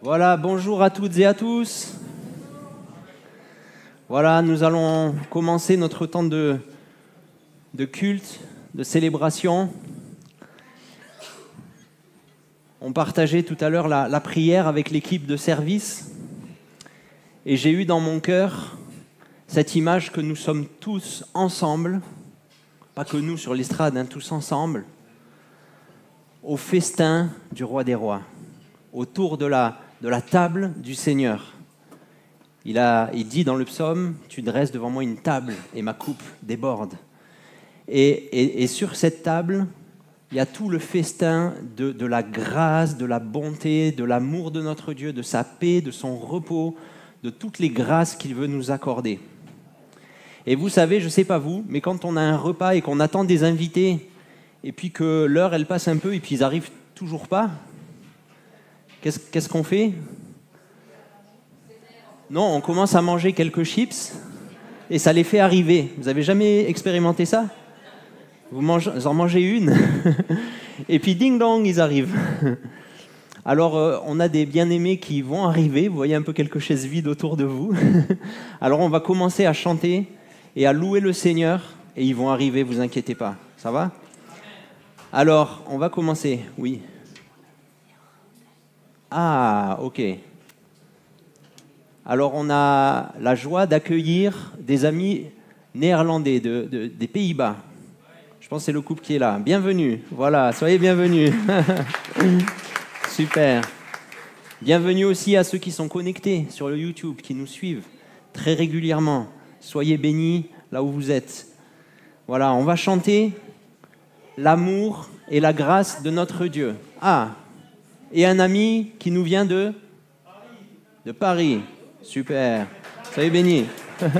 Voilà, bonjour à toutes et à tous. Voilà, nous allons commencer notre temps de culte, de célébration. On partageait tout à l'heure la prière avec l'équipe de service. Et j'ai eu dans mon cœur cette image que nous sommes tous ensemble, pas que nous sur l'estrade, tous ensemble, au festin du roi des rois, autour de la table du Seigneur. Il dit dans le psaume, « Tu dresses devant moi une table et ma coupe déborde ». Et sur cette table, il y a tout le festin de la grâce, de la bonté, de l'amour de notre Dieu, de sa paix, de son repos, de toutes les grâces qu'il veut nous accorder. Et vous savez, je ne sais pas vous, mais quand on a un repas et qu'on attend des invités, et puis que l'heure, elle passe un peu, et puis ils n'arrivent toujours pas, qu'est-ce qu'on fait ? Non, on commence à manger quelques chips, et ça les fait arriver. Vous n'avez jamais expérimenté ça ? Vous en mangez une, et puis ding-dong, ils arrivent. Alors, on a des bien-aimés qui vont arriver, vous voyez un peu quelques chaises vides autour de vous. Alors, on va commencer à chanter et à louer le Seigneur, et ils vont arriver, vous inquiétez pas. Ça va ? Alors, on va commencer, oui. Ah, ok. Alors, on a la joie d'accueillir des amis néerlandais des Pays-Bas. Je pense que c'est le couple qui est là. Bienvenue, voilà, soyez bienvenus. Super. Bienvenue aussi à ceux qui sont connectés sur le YouTube, qui nous suivent très régulièrement. Soyez bénis là où vous êtes. Voilà, on va chanter l'amour et la grâce de notre Dieu. Ah, et un ami qui nous vient de Paris. Super. Soyez bénis. 'Je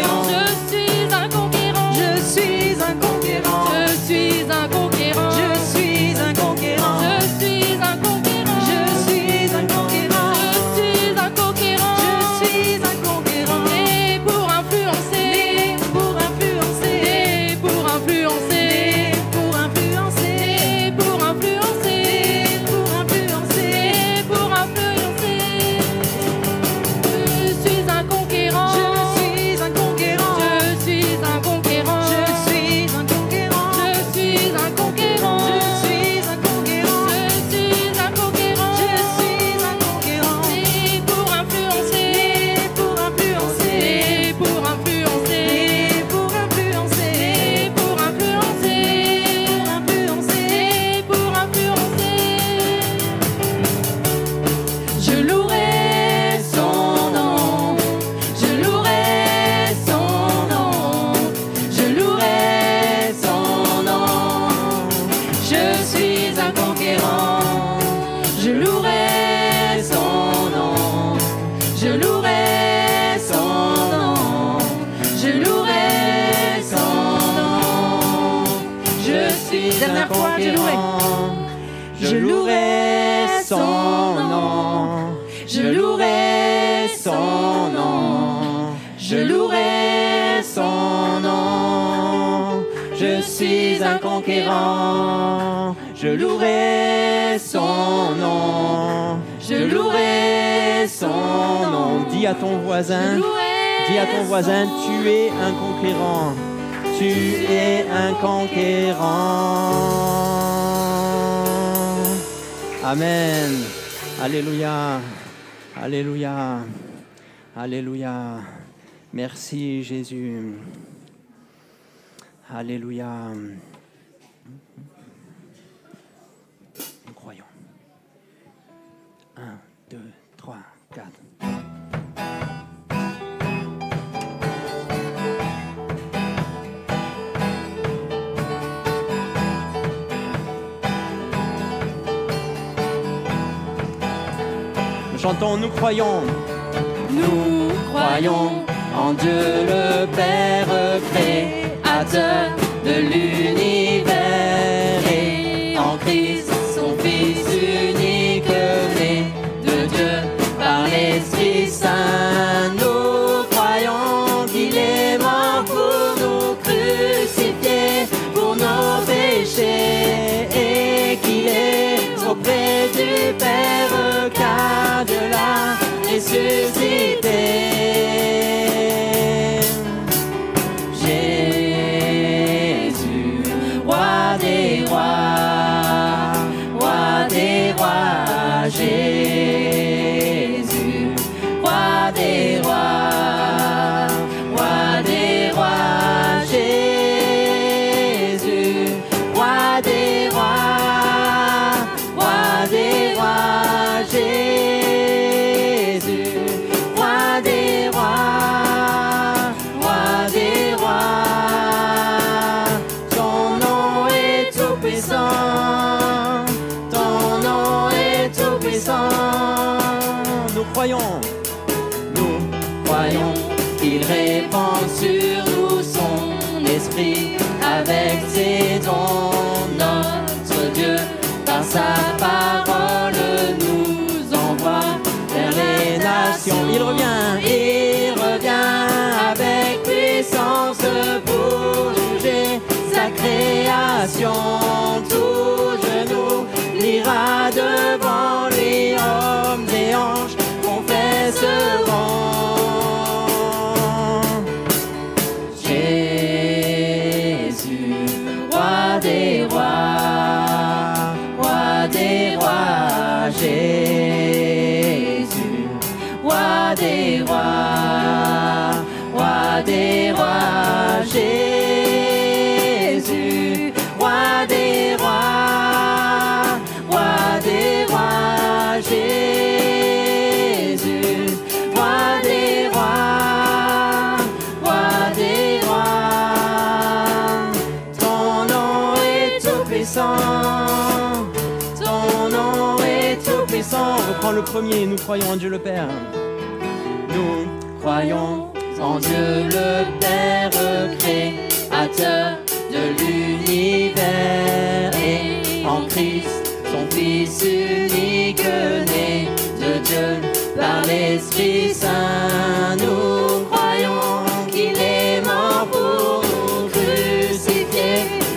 conquérant. Je suis un conquérant. Je suis un conquérant. Je suis un conquérant. Je suis un conquérant. Je suis un conquérant. Je suis un conquérant. Je suis un conquérant. Je suis un conquérant. Et pour influencer. Pour influencer. Et pour influencer. Pour influencer. Et pour influencer. Pour influencer. Et pour influencer. Je suis un conquérant. Je suis un conquérant. Je suis un conquérant. Je suis un conquérant. Je suis un conquérant. Je suis un conquérant. Je suis un conquérant. Je suis un conquérant. Et pour influencer. Pour influencer. Et pour influencer. Pour influencer. Et pour influencer. Influencer. Et pour influencer. Je louerai son nom. Je louerai son nom. Je louerai son nom. Je suis un conquérant. Je louerai son nom. Je louerai son nom. Je louerai son nom. Je suis un conquérant. Je louerai son nom. Je louerai son nom. Je louerai son nom. Je suis un conquérant. Je louerai son nom. Je louerai son nom. Dis à ton voisin. Dis à ton voisin, tu es un conquérant. Tu es un conquérant. Amen. Alléluia. Alléluia. Alléluia. Merci Jésus. Alléluia. Nous croyons. 1, 2, 3, 4. Nous chantons, nous croyons. Nous croyons en Dieu le Père créateur de l'univers et en Christ son Fils unique né de Dieu par l'Esprit Saint. Nous croyons qu'il est mort pour nous crucifier pour nos péchés et qu'il est auprès du Père car Dieu l'a ressuscité. Jésus, roi des rois, roi des rois. Jésus, roi des rois, roi des rois. Jésus, roi des rois, roi des rois. Jésus, roi des rois, roi des rois. Ton nom est tout puissant, ton nom est tout puissant. Nous croyons. Nous croyons qu'il répand sur nous son esprit avec ses dons. Notre Dieu, par sa parole, nous envoie vers les nations. Il revient avec puissance pour juger sa création. Tout genou ira devant lui, hommes et anges confesseront. Jésus, roi des rois, roi des rois. Jésus, roi des rois, roi des rois. Jésus, roi des rois, roi des rois. Jésus, roi des rois, roi des rois. Ton nom est tout puissant, ton nom est tout puissant. On reprend le premier. Nous croyons en Dieu le Père. Nous croyons en Dieu le Père créateur de l'univers et en Christ, son Fils unique né de Dieu par l'Esprit Saint. Nous croyons qu'il est mort pour nous, crucifié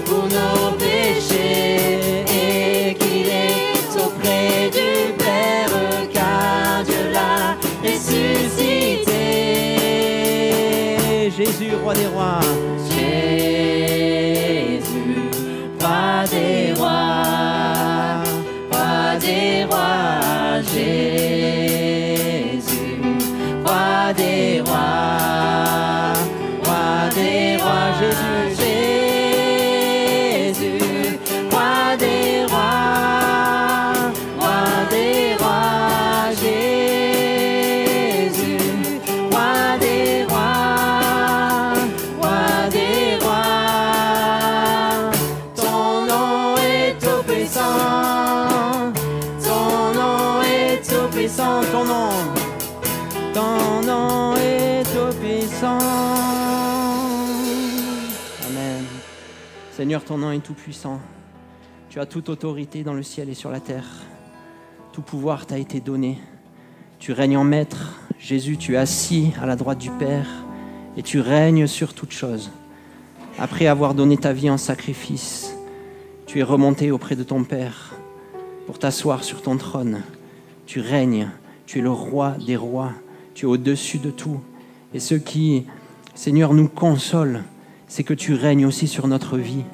pour nos péchés et qu'il est auprès du Père car Dieu l'a ressuscité. Jésus, roi des rois. Jésus, roi des rois, roi des rois, Jésus, roi des rois, roi des rois, Jésus, Jésus, roi des rois, roi des rois, Jésus, roi des rois, roi des rois. Ton nom est tout puissant, ton nom est tout puissant, Ton nom est tout puissant. Amen. Seigneur, ton nom est tout puissant. Tu as toute autorité dans le ciel et sur la terre. Tout pouvoir t'a été donné. Tu règnes en maître. Jésus, tu es assis à la droite du Père et tu règnes sur toutes choses. Après avoir donné ta vie en sacrifice, tu es remonté auprès de ton Père pour t'asseoir sur ton trône. Tu règnes, tu es le roi des rois, tu es au-dessus de tout. Et ce qui, Seigneur, nous console, c'est que tu règnes aussi sur notre vie.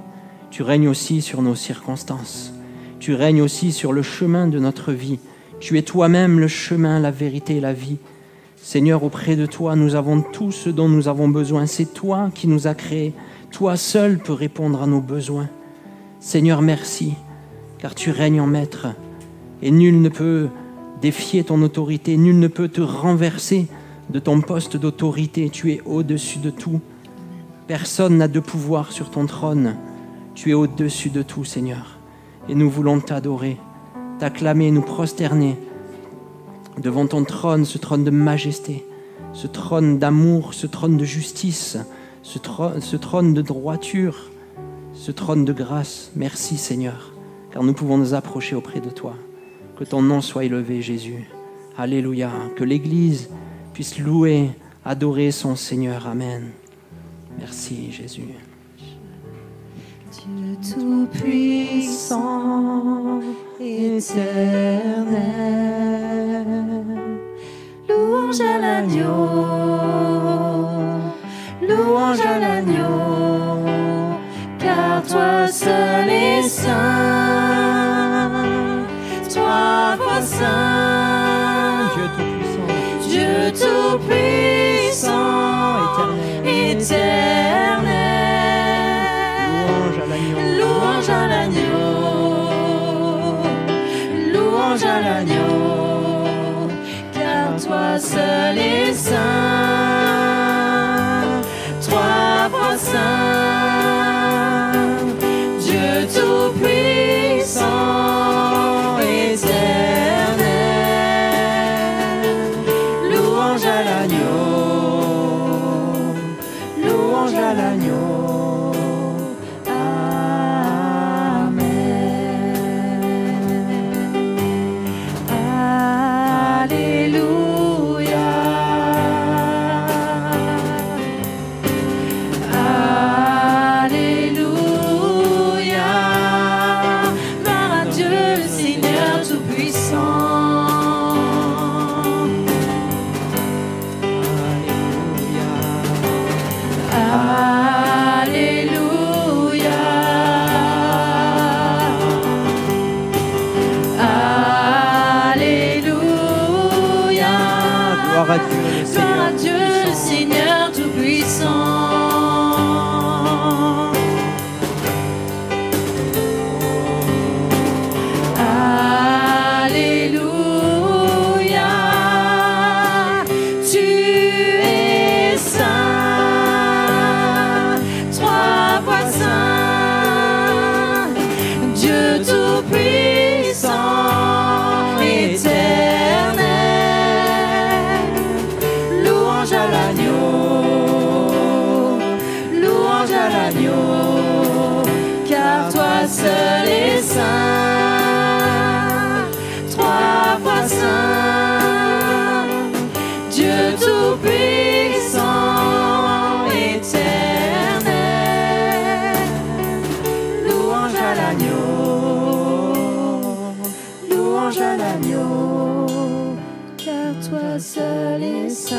Tu règnes aussi sur nos circonstances. Tu règnes aussi sur le chemin de notre vie. Tu es toi-même le chemin, la vérité et la vie. Seigneur, auprès de toi, nous avons tout ce dont nous avons besoin. C'est toi qui nous as créés. Toi seul peux répondre à nos besoins. Seigneur, merci, car tu règnes en maître. Et nul ne peut défier ton autorité. Nul ne peut te renverser de ton poste d'autorité. Tu es au-dessus de tout. Personne n'a de pouvoir sur ton trône. Tu es au-dessus de tout, Seigneur. Et nous voulons t'adorer, t'acclamer, nous prosterner devant ton trône, ce trône de majesté, ce trône d'amour, ce trône de justice, ce trône de droiture, ce trône de grâce. Merci, Seigneur, car nous pouvons nous approcher auprès de toi. Que ton nom soit élevé, Jésus. Alléluia. Que l'Église puisse louer, adorer son Seigneur. Amen. Merci, Jésus. Dieu tout-puissant, éternel, louange à l'agneau, louange à l'agneau, car toi seul es saint, trois fois saint, Dieu tout-puissant, éternel. Louange à l'agneau, louange à l'agneau, car toi seul es saint, trois fois saint, Dieu tout-puissant, éternel. Louange à l'agneau, louange à l'agneau. Gloire à Dieu, le Seigneur. Gloire à Dieu, le Seigneur tout-puissant. Alléluia. Tu es saint, trois fois saint, Dieu tout-puissant, éternel. Louange à l'agneau. toi seul est saint,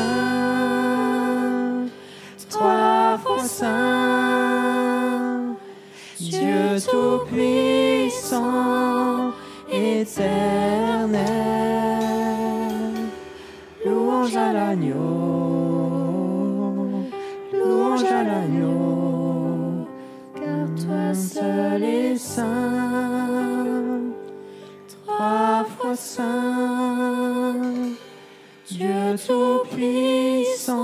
3 fois saint, Dieu tout-puissant, éternel. Louange à l'agneau, louange à l'agneau, car toi seul est saint, 3 fois saint, Dieu tout-puissant,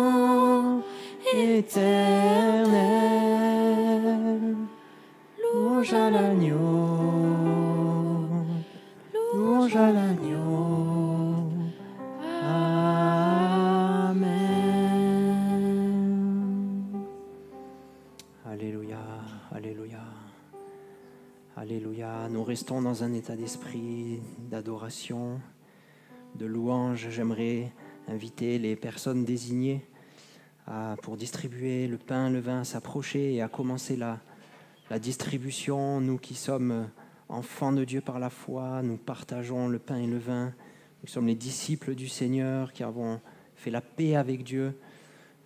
éternel. Louange à l'agneau, louange à l'agneau. Amen. Alléluia, alléluia, alléluia. Nous restons dans un état d'esprit d'adoration, de louange. J'aimerais inviter les personnes désignées pour distribuer le pain, le vin, à s'approcher et à commencer la distribution. Nous qui sommes enfants de Dieu par la foi, nous partageons le pain et le vin. Nous sommes les disciples du Seigneur qui avons fait la paix avec Dieu.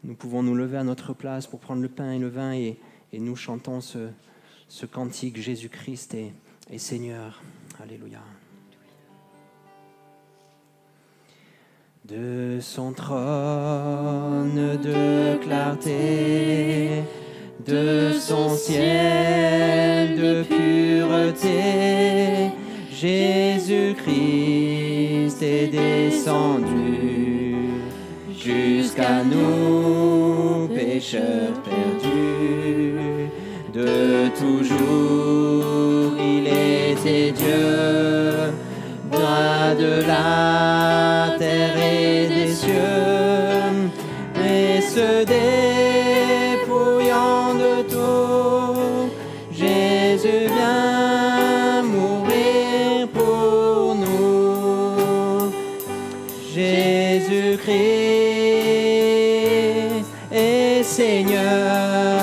Nous pouvons nous lever à notre place pour prendre le pain et le vin et nous chantons ce cantique « Jésus-Christ est Seigneur ». Alléluia. De son trône de clarté, de son ciel de pureté, Jésus-Christ est descendu jusqu'à nous, pécheurs perdus. De toujours, il était Dieu, roi de la terre et des cieux, et se dépouillant de tout, Jésus vient mourir pour nous. Jésus-Christ est Seigneur,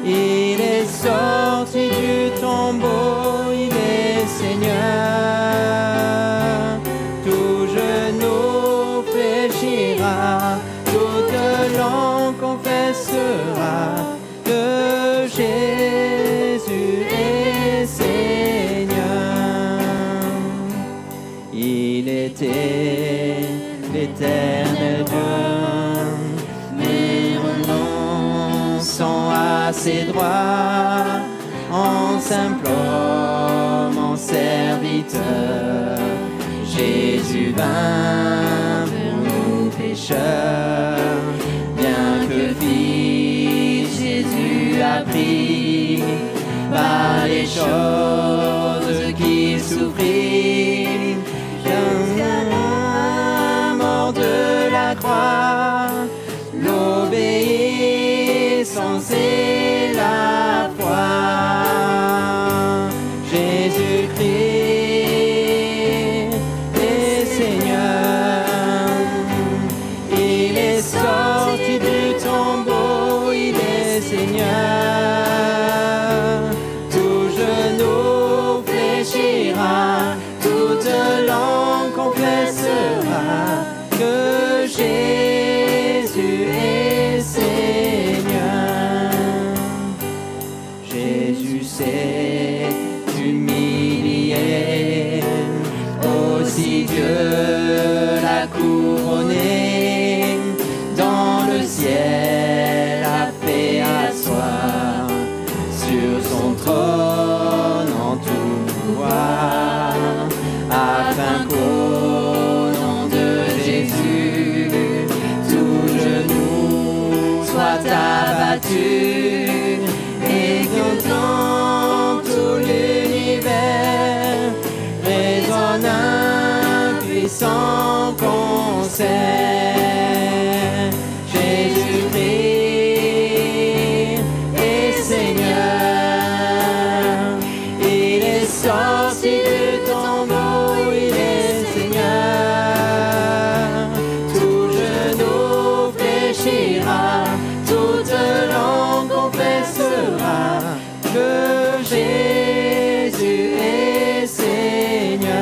il est sorti du tombeau, il est Seigneur. Tout genou fléchira, toute langue confessera que Jésus est Seigneur. Il était l'éternel Dieu, mais renonçant à ses droits, en simple homme, en serviteur, Jésus vint pour nous pécheurs. Bien que fils, Jésus a pris par les choses qu'il souffrit, jusqu'à la mort de la croix, l'obéissance et la foi. Jésus-Christ est Seigneur, il est sorti du tombeau, il est Seigneur. Tout genou fléchira, toute langue confessera que Jésus est Seigneur. Jésus s'est humilié, aussi Dieu l'a couronné, dans le ciel a fait asseoir, sur son trône en tout pouvoir, afin qu'au nom de Jésus, tout genou soit abattu, et que dans tout l'univers résonne un puissant concert. Jésus-Christ est Seigneur, il est sorti du tombeau, il est Seigneur. Tout genou fléchira, toute langue confessera que Jésus est Seigneur.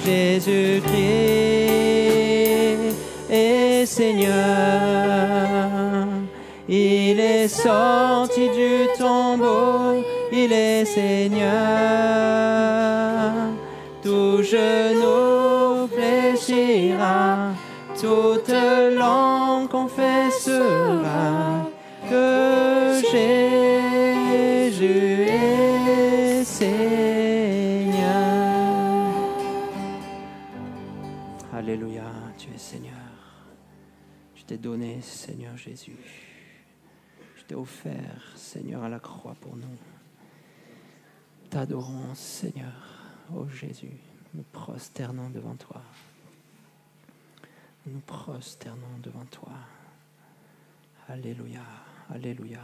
Jésus Seigneur. Il est sorti du tombeau, il est Seigneur. Tout genou fléchira, toute langue confessera que Jésus est Seigneur. Alléluia, tu es Seigneur. Je t'ai donné, Seigneur Jésus. Je t'ai offert, Seigneur, à la croix pour nous. T'adorons, Seigneur, ô Jésus, nous prosternons devant toi. Nous prosternons devant toi. Alléluia, alléluia,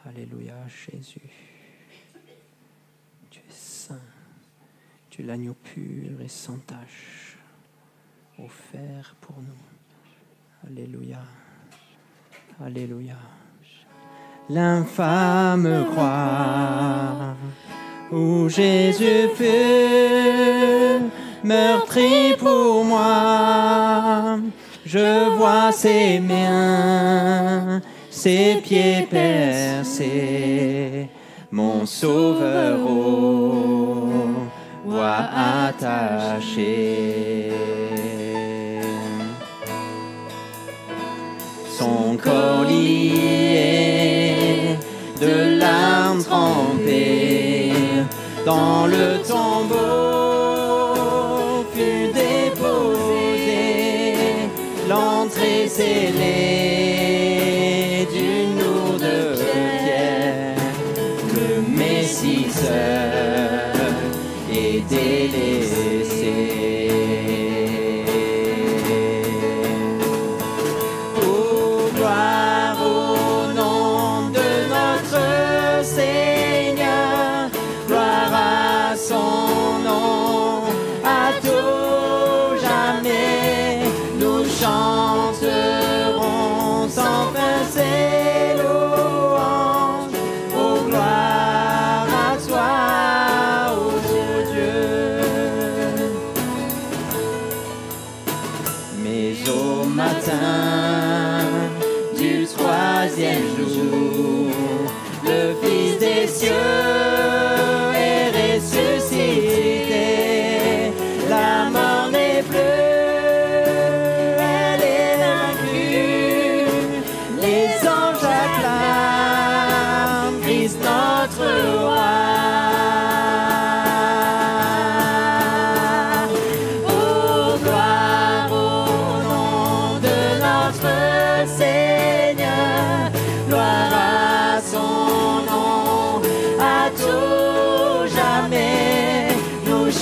alléluia, Jésus. Tu es saint, tu es l'agneau pur et sans tache, offert pour nous. Alléluia, alléluia. L'infâme croix où Jésus fut meurtri pour moi. Je vois ses mains, ses pieds percés, mon sauveur au bois attaché. Son corps lié, de larmes trempées, dans le tombeau fut déposé, l'entrée scellée d'une lourde pierre, le Messie seul est délaissé.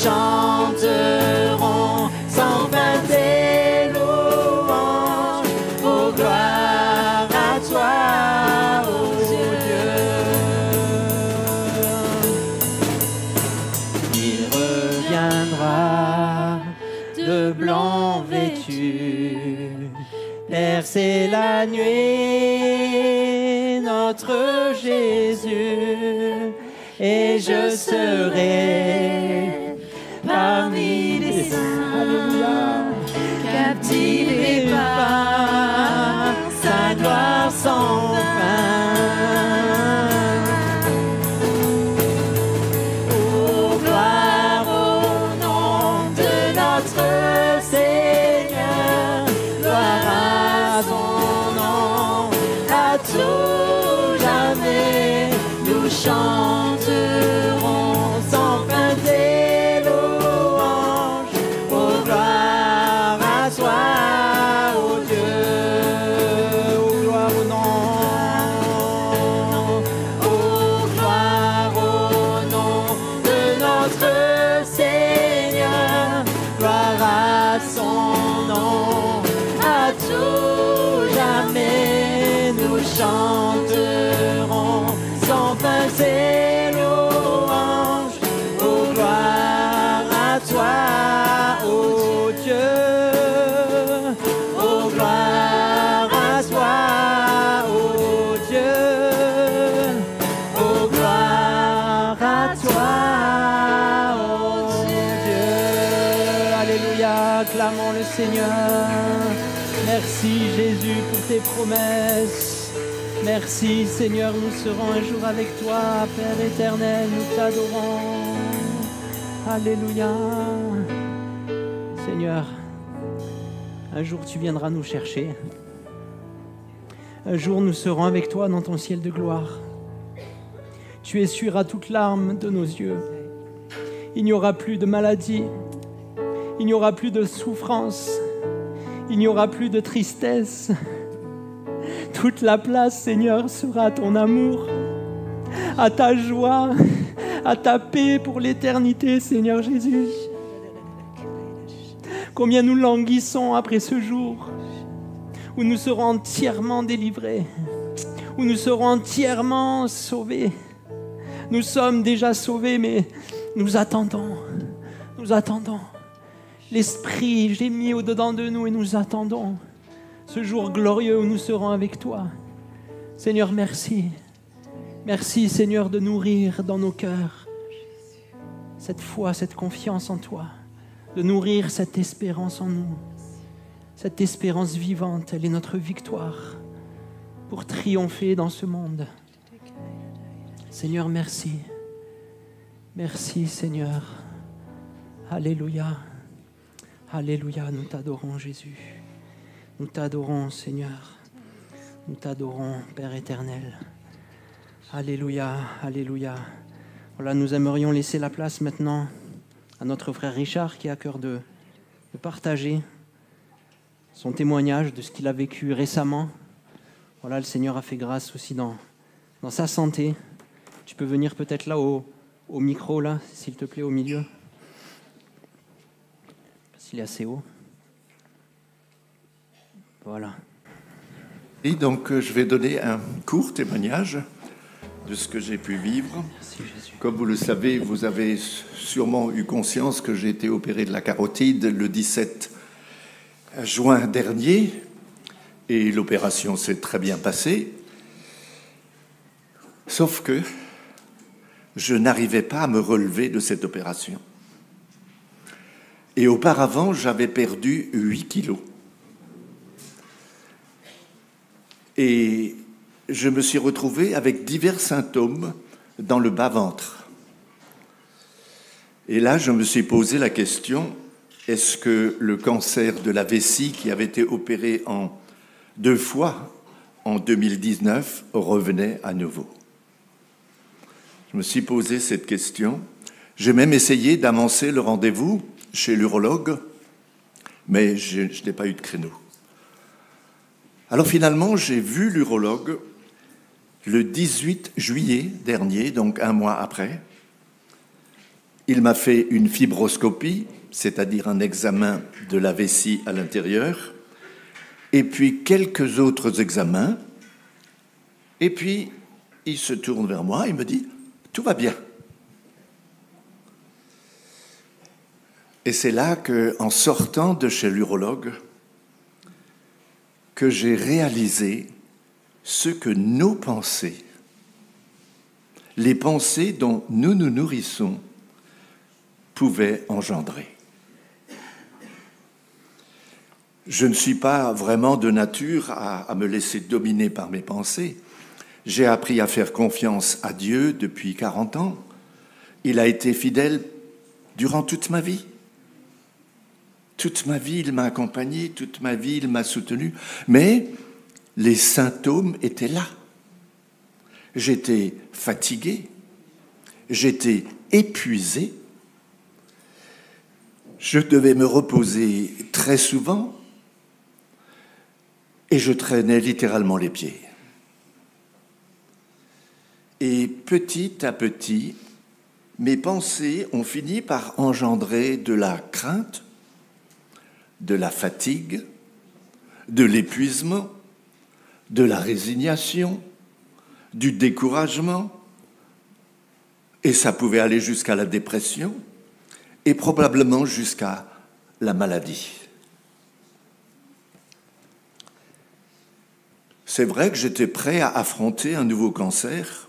Chanterons sans fin tes louanges, oh gloire à toi, oh Dieu. Il reviendra de blanc vêtu, percer la nuit, notre Jésus, et je serai parmi les saints, captivés par sa gloire sans fin. Oh, gloire au nom de notre Seigneur, gloire à son nom, à tout jamais nous chanterons sans fin tes louanges, oh gloire à toi, oh Dieu, oh gloire au nom, oh gloire au nom de notre Seigneur, gloire à son nom, à tout jamais nous chanterons sans fin ses louanges, oh gloire à toi, oh Dieu, oh gloire à toi, oh Dieu, oh gloire à toi, oh Dieu. Alléluia, acclamons le Seigneur. Merci Jésus pour tes promesses. Merci Seigneur, nous serons un jour avec toi, Père éternel, nous t'adorons. Alléluia. Seigneur, un jour tu viendras nous chercher. Un jour nous serons avec toi dans ton ciel de gloire. Tu essuieras toute larme de nos yeux. Il n'y aura plus de maladie. Il n'y aura plus de souffrance. Il n'y aura plus de tristesse. Toute la place, Seigneur, sera à ton amour, à ta joie, à ta paix pour l'éternité, Seigneur Jésus. Combien nous languissons après ce jour où nous serons entièrement délivrés, où nous serons entièrement sauvés. Nous sommes déjà sauvés, mais nous attendons. Nous attendons. L'Esprit gémit au-dedans de nous et nous attendons ce jour glorieux où nous serons avec toi. Seigneur, merci. Merci, Seigneur, de nourrir dans nos cœurs cette foi, cette confiance en toi, de nourrir cette espérance en nous. Cette espérance vivante, elle est notre victoire pour triompher dans ce monde. Seigneur, merci. Merci, Seigneur. Alléluia. Alléluia, nous t'adorons, Jésus. Nous t'adorons, Seigneur. Nous t'adorons, Père éternel. Alléluia, alléluia. Voilà, nous aimerions laisser la place maintenant à notre frère Richard qui a à cœur de partager son témoignage de ce qu'il a vécu récemment. Voilà, le Seigneur a fait grâce aussi dans sa santé. Tu peux venir peut-être là au micro, là, s'il te plaît, au milieu. S'il est assez haut. Voilà. Et donc, je vais donner un court témoignage de ce que j'ai pu vivre. Merci, Jésus. Comme vous le savez, vous avez sûrement eu conscience que j'ai été opéré de la carotide le 17 juin dernier, et l'opération s'est très bien passée, sauf que je n'arrivais pas à me relever de cette opération. Et auparavant, j'avais perdu 8 kilos. Et je me suis retrouvé avec divers symptômes dans le bas-ventre. Et là, je me suis posé la question, est-ce que le cancer de la vessie, qui avait été opéré en 2 fois en 2019, revenait à nouveau? Je me suis posé cette question. J'ai même essayé d'avancer le rendez-vous chez l'urologue, mais je n'ai pas eu de créneau. Alors finalement, j'ai vu l'urologue le 18 juillet dernier, donc 1 mois après. Il m'a fait une fibroscopie, c'est-à-dire un examen de la vessie à l'intérieur, et puis quelques autres examens. Et puis, il se tourne vers moi et me dit « Tout va bien ». Et c'est là qu'en sortant de chez l'urologue, que j'ai réalisé ce que nos pensées, les pensées dont nous nous nourrissons, pouvaient engendrer. Je ne suis pas vraiment de nature à me laisser dominer par mes pensées. J'ai appris à faire confiance à Dieu depuis 40 ans. Il a été fidèle durant toute ma vie. Toute ma vie, il m'a accompagné, toute ma vie, il m'a soutenu. Mais les symptômes étaient là. J'étais fatigué, j'étais épuisé, je devais me reposer très souvent et je traînais littéralement les pieds. Et petit à petit, mes pensées ont fini par engendrer de la crainte, de la fatigue, de l'épuisement, de la résignation, du découragement, et ça pouvait aller jusqu'à la dépression et probablement jusqu'à la maladie. C'est vrai que j'étais prêt à affronter un nouveau cancer,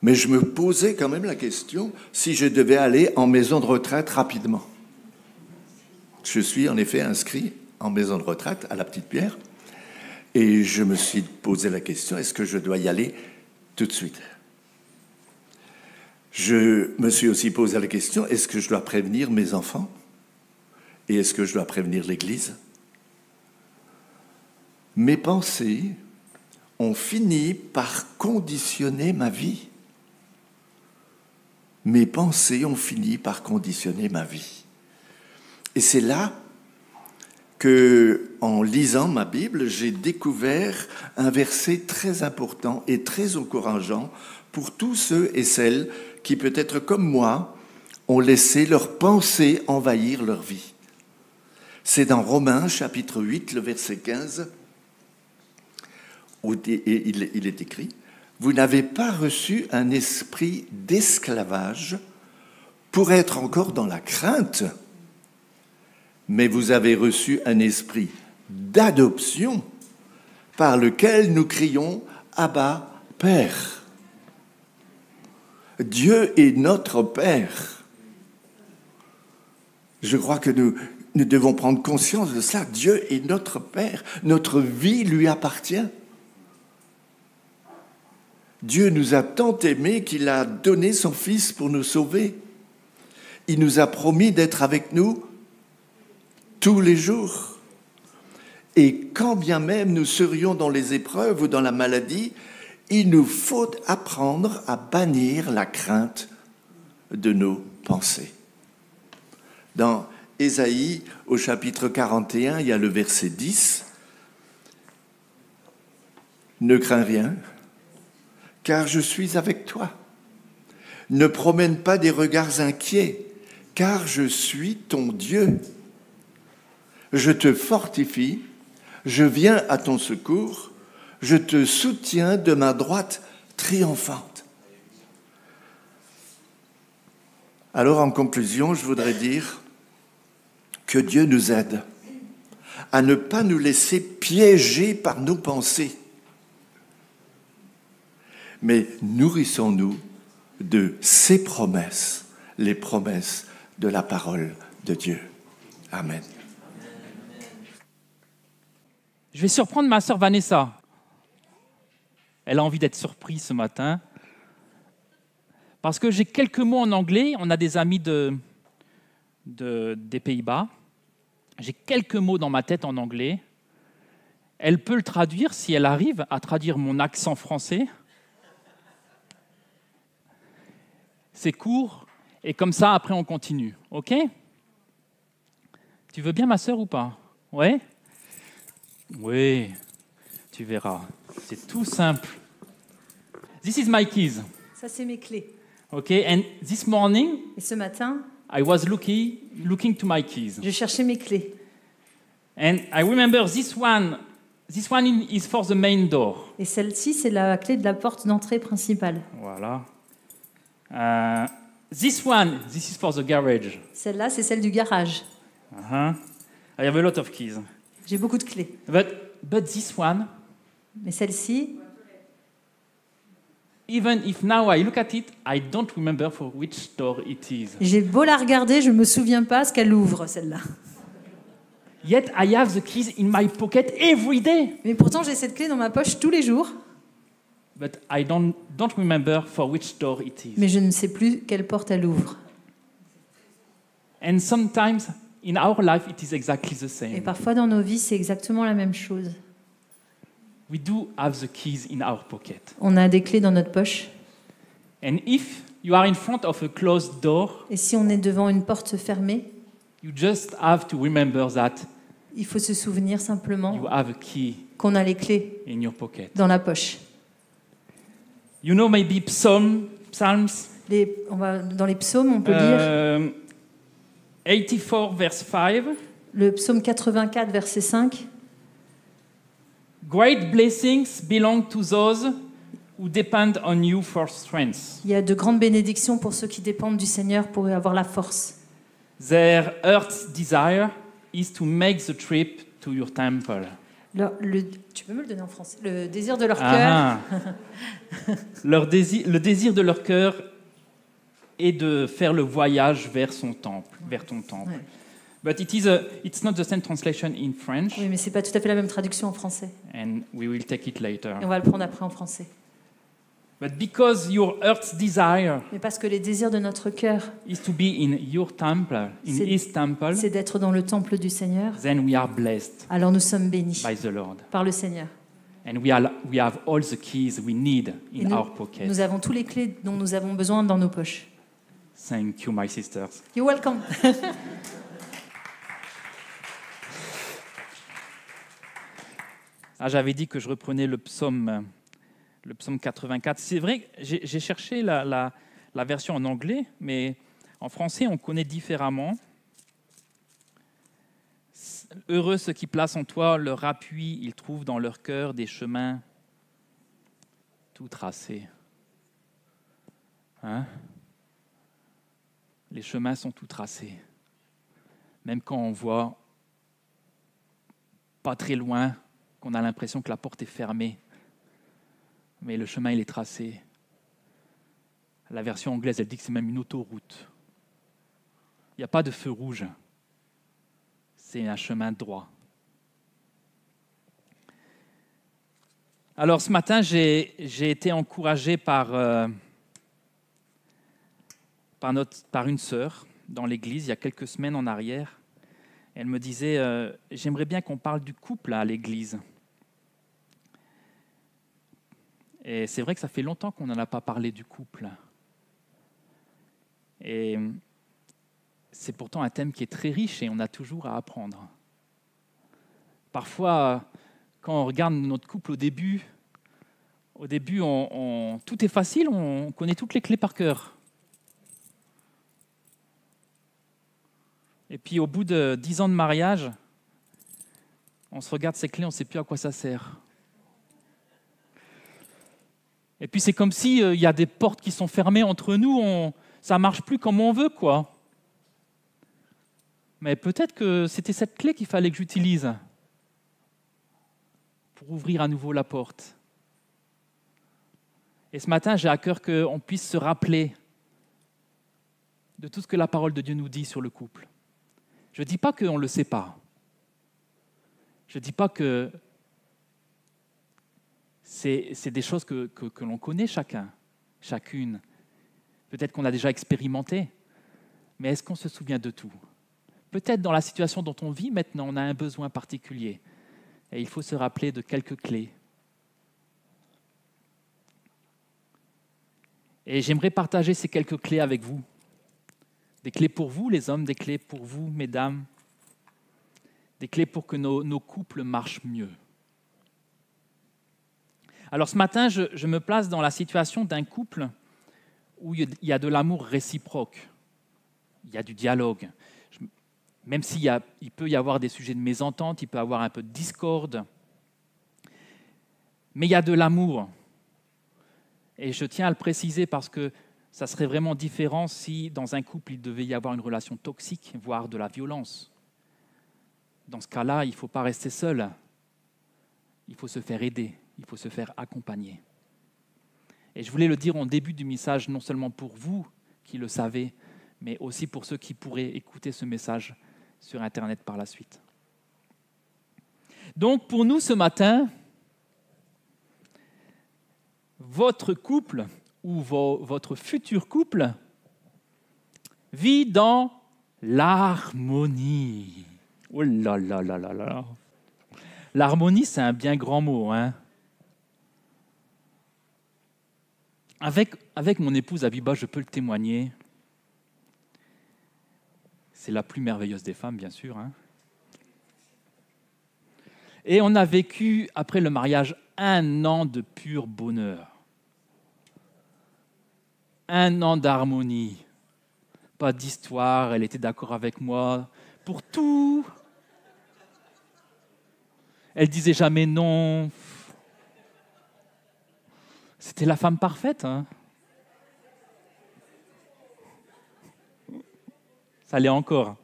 mais je me posais quand même la question si je devais aller en maison de retraite rapidement. Je suis en effet inscrit en maison de retraite à la Petite Pierre. Et je me suis posé la question, est-ce que je dois y aller tout de suite? Je me suis aussi posé la question, est-ce que je dois prévenir mes enfants? Et est-ce que je dois prévenir l'Église? Mes pensées ont fini par conditionner ma vie. Mes pensées ont fini par conditionner ma vie. Et c'est là que, en lisant ma Bible, j'ai découvert un verset très important et très encourageant pour tous ceux et celles qui, peut-être comme moi, ont laissé leurs pensées envahir leur vie. C'est dans Romains, chapitre 8, le verset 15, où il est écrit « Vous n'avez pas reçu un esprit d'esclavage pour être encore dans la crainte, mais vous avez reçu un esprit d'adoption par lequel nous crions « Abba, Père ». Dieu est notre Père. Je crois que nous devons prendre conscience de ça. Dieu est notre Père. Notre vie lui appartient. Dieu nous a tant aimés qu'il a donné son Fils pour nous sauver. Il nous a promis d'être avec nous tous les jours. Et quand bien même nous serions dans les épreuves ou dans la maladie, il nous faut apprendre à bannir la crainte de nos pensées. Dans Ésaïe, au chapitre 41, il y a le verset 10. « Ne crains rien, car je suis avec toi. Ne promène pas des regards inquiets, car je suis ton Dieu. Je te fortifie, je viens à ton secours, je te soutiens de ma droite triomphante. » Alors, en conclusion, je voudrais dire que Dieu nous aide à ne pas nous laisser piéger par nos pensées, mais nourrissons-nous de ses promesses, les promesses de la parole de Dieu. Amen. Je vais surprendre ma sœur Vanessa. Elle a envie d'être surprise ce matin. Parce que j'ai quelques mots en anglais. On a des amis des Pays-Bas. J'ai quelques mots dans ma tête en anglais. Elle peut le traduire si elle arrive à traduire mon accent français. C'est court. Et comme ça, après, on continue. OK? Tu veux bien, ma sœur, ou pas? Ouais? Oui, tu verras. C'est tout simple. This is my keys. Ça, c'est mes clés. Okay, and this morning, Et ce matin, I was looking to my keys. je cherchais mes clés. And I remember this one is for the main door. Et celle-ci, c'est la clé de la porte d'entrée principale. Voilà. This is for the garage. Celle-là, c'est celle du garage. I have a lot of keys. J'ai beaucoup de clés. But this one, Mais celle-ci, even if now I look at it, I don't remember for which door it is. j'ai beau la regarder, je ne me souviens pas ce qu'elle ouvre, celle-là. Yet I have the keys in my pocket every day. Mais pourtant, j'ai cette clé dans ma poche tous les jours. But I don't remember for which door it is. Mais je ne sais plus quelle porte elle ouvre. And sometimes in our life it is exactly the Et same. parfois, dans nos vies, c'est exactement la même chose. We do have the keys in our pocket. On a des clés dans notre poche. And if you are in front of a closed door, Et si on est devant une porte fermée, you just have to remember that il faut se souvenir you simplement have a key qu'on a les clés in your pocket. dans la poche. You know, maybe Psalms On va, dans les psaumes, on peut lire 84 verse 5. le psaume 84, verset 5. Great blessings belong to those who depend on you for strength. Il y a de grandes bénédictions pour ceux qui dépendent du Seigneur pour avoir la force. Their earth's desire is to make the trip to your temple. Tu peux me le donner en français? Le désir de leur cœur. Ah. Le désir de leur cœur est de faire le voyage vers son temple, vers ton temple. Ouais. But it's not the same translation in French, Oui, mais c'est pas tout à fait la même traduction en français. and we will take it later. Et on va le prendre après en français. But because your heart's desire Mais parce que les désirs de notre cœur, is to be in your temple, in C'est- His temple, c'est d'être dans le temple du Seigneur, then we are blessed alors nous sommes bénis by the Lord. par le Seigneur. And we have all the keys we need Et in our pocket. nous avons tous les clés dont nous avons besoin dans nos poches. Thank you, my sisters. You're welcome. Ah, j'avais dit que je reprenais le psaume 84. C'est vrai, que j'ai cherché la version en anglais, mais en français, on connaît différemment. Heureux ceux qui placent en toi leur appui, ils trouvent dans leur cœur des chemins tout tracés. Hein? Les chemins sont tout tracés. Même quand on voit pas très loin, qu'on a l'impression que la porte est fermée, mais le chemin il est tracé. La version anglaise, elle dit que c'est même une autoroute. Il n'y a pas de feu rouge. C'est un chemin droit. Alors ce matin, j'ai été encouragé par une sœur dans l'église il y a quelques semaines en arrière. Elle me disait j'aimerais bien qu'on parle du couple à l'église. Et c'est vrai que ça fait longtemps qu'on n'en a pas parlé du couple. Et c'est pourtant un thème qui est très riche et on a toujours à apprendre. Parfois, quand on regarde notre couple au début, tout est facile, on connaît toutes les clés par cœur. Et puis au bout de 10 ans de mariage, on se regarde ces clés, on ne sait plus à quoi ça sert. Et puis c'est comme s'il y a des portes qui sont fermées entre nous, ça ne marche plus comme on veut, quoi. Mais peut-être que c'était cette clé qu'il fallait que j'utilise pour ouvrir à nouveau la porte. Et ce matin, j'ai à cœur qu'on puisse se rappeler de tout ce que la parole de Dieu nous dit sur le couple. Je ne dis pas qu'on ne le sait pas. Je ne dis pas que c'est des choses que l'on connaît chacun, chacune. Peut-être qu'on a déjà expérimenté, mais est-ce qu'on se souvient de tout ? Peut-être dans la situation dont on vit maintenant, on a un besoin particulier. Et il faut se rappeler de quelques clés. Et j'aimerais partager ces quelques clés avec vous. Des clés pour vous, les hommes, des clés pour vous, mesdames. Des clés pour que nos couples marchent mieux. Alors ce matin, je me place dans la situation d'un couple où il y a de l'amour réciproque. Il y a du dialogue. Même s'il peut y avoir des sujets de mésentente, il peut y avoir un peu de discorde. Mais il y a de l'amour. Et je tiens à le préciser parce que ça serait vraiment différent si dans un couple, il devait y avoir une relation toxique, voire de la violence. Dans ce cas-là, il ne faut pas rester seul. Il faut se faire aider, il faut se faire accompagner. Et je voulais le dire en début du message, non seulement pour vous qui le savez, mais aussi pour ceux qui pourraient écouter ce message sur Internet par la suite. Donc pour nous ce matin, votre couple ou votre futur couple vit dans l'harmonie. Oh là là là là là. L'harmonie, c'est un bien grand mot, hein. Avec mon épouse Abiba, je peux le témoigner. C'est la plus merveilleuse des femmes, bien sûr. Hein. Et on a vécu, après le mariage, 1 an de pur bonheur. 1 an d'harmonie. Pas d'histoire, elle était d'accord avec moi pour tout. Elle disait jamais non. C'était la femme parfaite. Hein. Ça l'est encore.